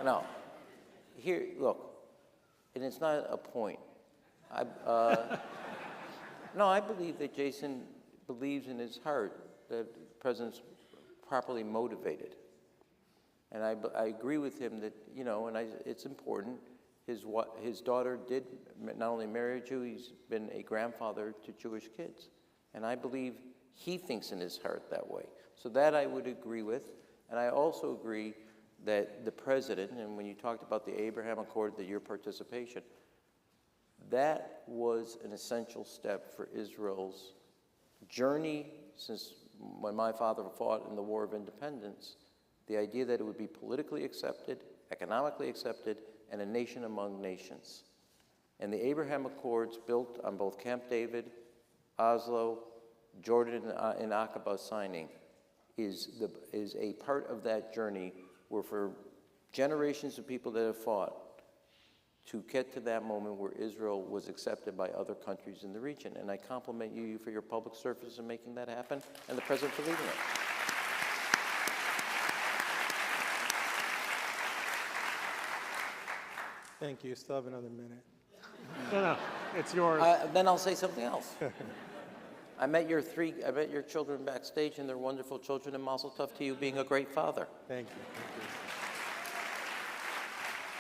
no. Here, look, and it's not a point. No, I believe that Jason believes in his heart that the president's properly motivated. And I agree with him that, it's important. His daughter did not only marry a Jew, he's been a grandfather to Jewish kids. And I believe he thinks in his heart that way. So that I would agree with. And I also agree that the president, and when you talked about the Abraham Accord, your participation, that was an essential step for Israel's journey since when my father fought in the War of Independence, the idea that it would be politically accepted, economically accepted, and a nation among nations. And the Abraham Accords, built on both Camp David, Oslo, Jordan, and Aqaba signing, is a part of that journey where for generations of people that have fought to get to that moment where Israel was accepted by other countries in the region. And I compliment you for your public service in making that happen, and the president for leading it. Thank you. You still have another minute. No, it's yours. Then I'll say something else. I met your children backstage, and they're wonderful children, and mazel tov to you being a great father. Thank you.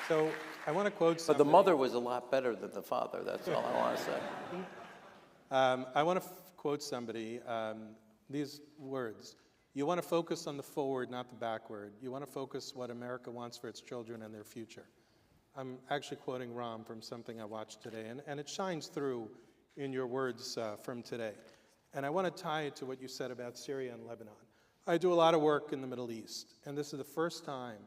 So I want to quote somebody. But the mother was a lot better than the father. That's all I want to say. I want to quote somebody. These words: "You want to focus on the forward, not the backward. You want to focus what America wants for its children and their future." I'm actually quoting Rahm from something I watched today, and it shines through in your words from today. And I want to tie it to what you said about Syria and Lebanon. I do a lot of work in the Middle East, and this is the first time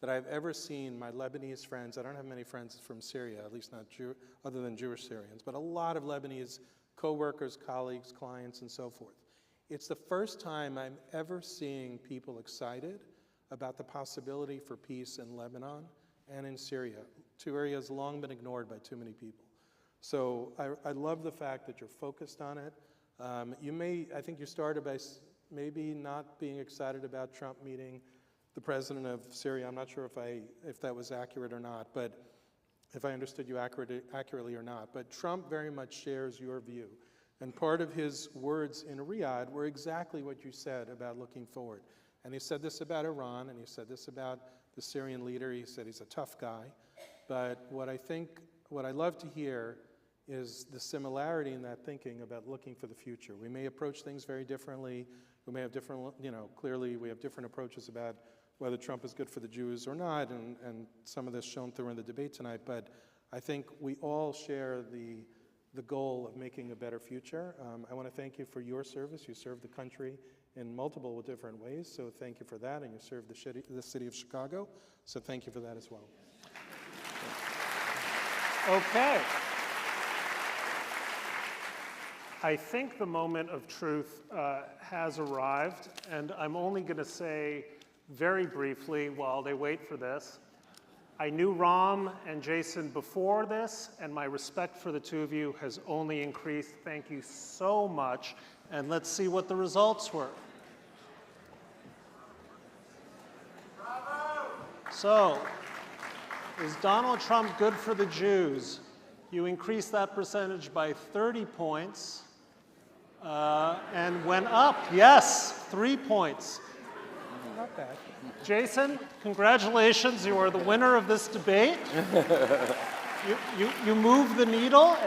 that I've ever seen my Lebanese friends. I don't have many friends from Syria, at least not other than Jewish Syrians, but a lot of Lebanese co-workers, colleagues, clients, and so forth. It's the first time I'm ever seeing people excited about the possibility for peace in Lebanon and in Syria, two areas long been ignored by too many people. So I love the fact that you're focused on it. I think you started by maybe not being excited about Trump meeting the president of Syria. I'm not sure if that was accurate or not, but if I understood you accurately or not. But Trump very much shares your view. And part of his words in Riyadh were exactly what you said about looking forward. And he said this about Iran, and he said this about the Syrian leader. He said he's a tough guy. But what I love to hear is the similarity in that thinking about looking for the future. We may approach things very differently. We may have different, clearly we have different approaches about whether Trump is good for the Jews or not, and some of this shown through in the debate tonight. But I think we all share the goal of making a better future. I want to thank you for your service. You served the country in multiple different ways, so thank you for that, and you served the city of Chicago, so thank you for that as well. Okay. I think the moment of truth has arrived, and I'm only going to say very briefly while they wait for this. I knew Rahm and Jason before this, and my respect for the two of you has only increased. Thank you so much, and let's see what the results were. Bravo! So, is Donald Trump good for the Jews? You increased that percentage by 30 points and went up, yes, 3 points. Not bad. Jason, congratulations, you are the winner of this debate. You moved the needle,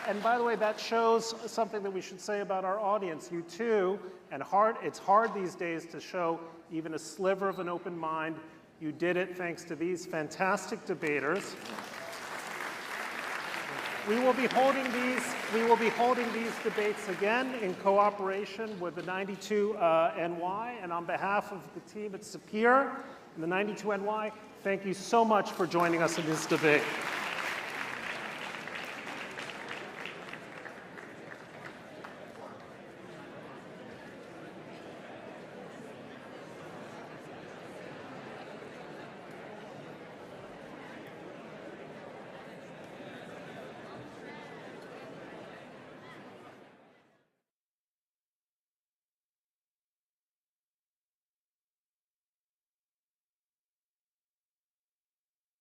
and by the way, that shows something that we should say about our audience. You too, and it's hard these days to show even a sliver of an open mind. You did it thanks to these fantastic debaters. We will be holding these debates again in cooperation with the 92NY, and on behalf of the team at SAPIR and the 92NY, thank you so much for joining us in this debate.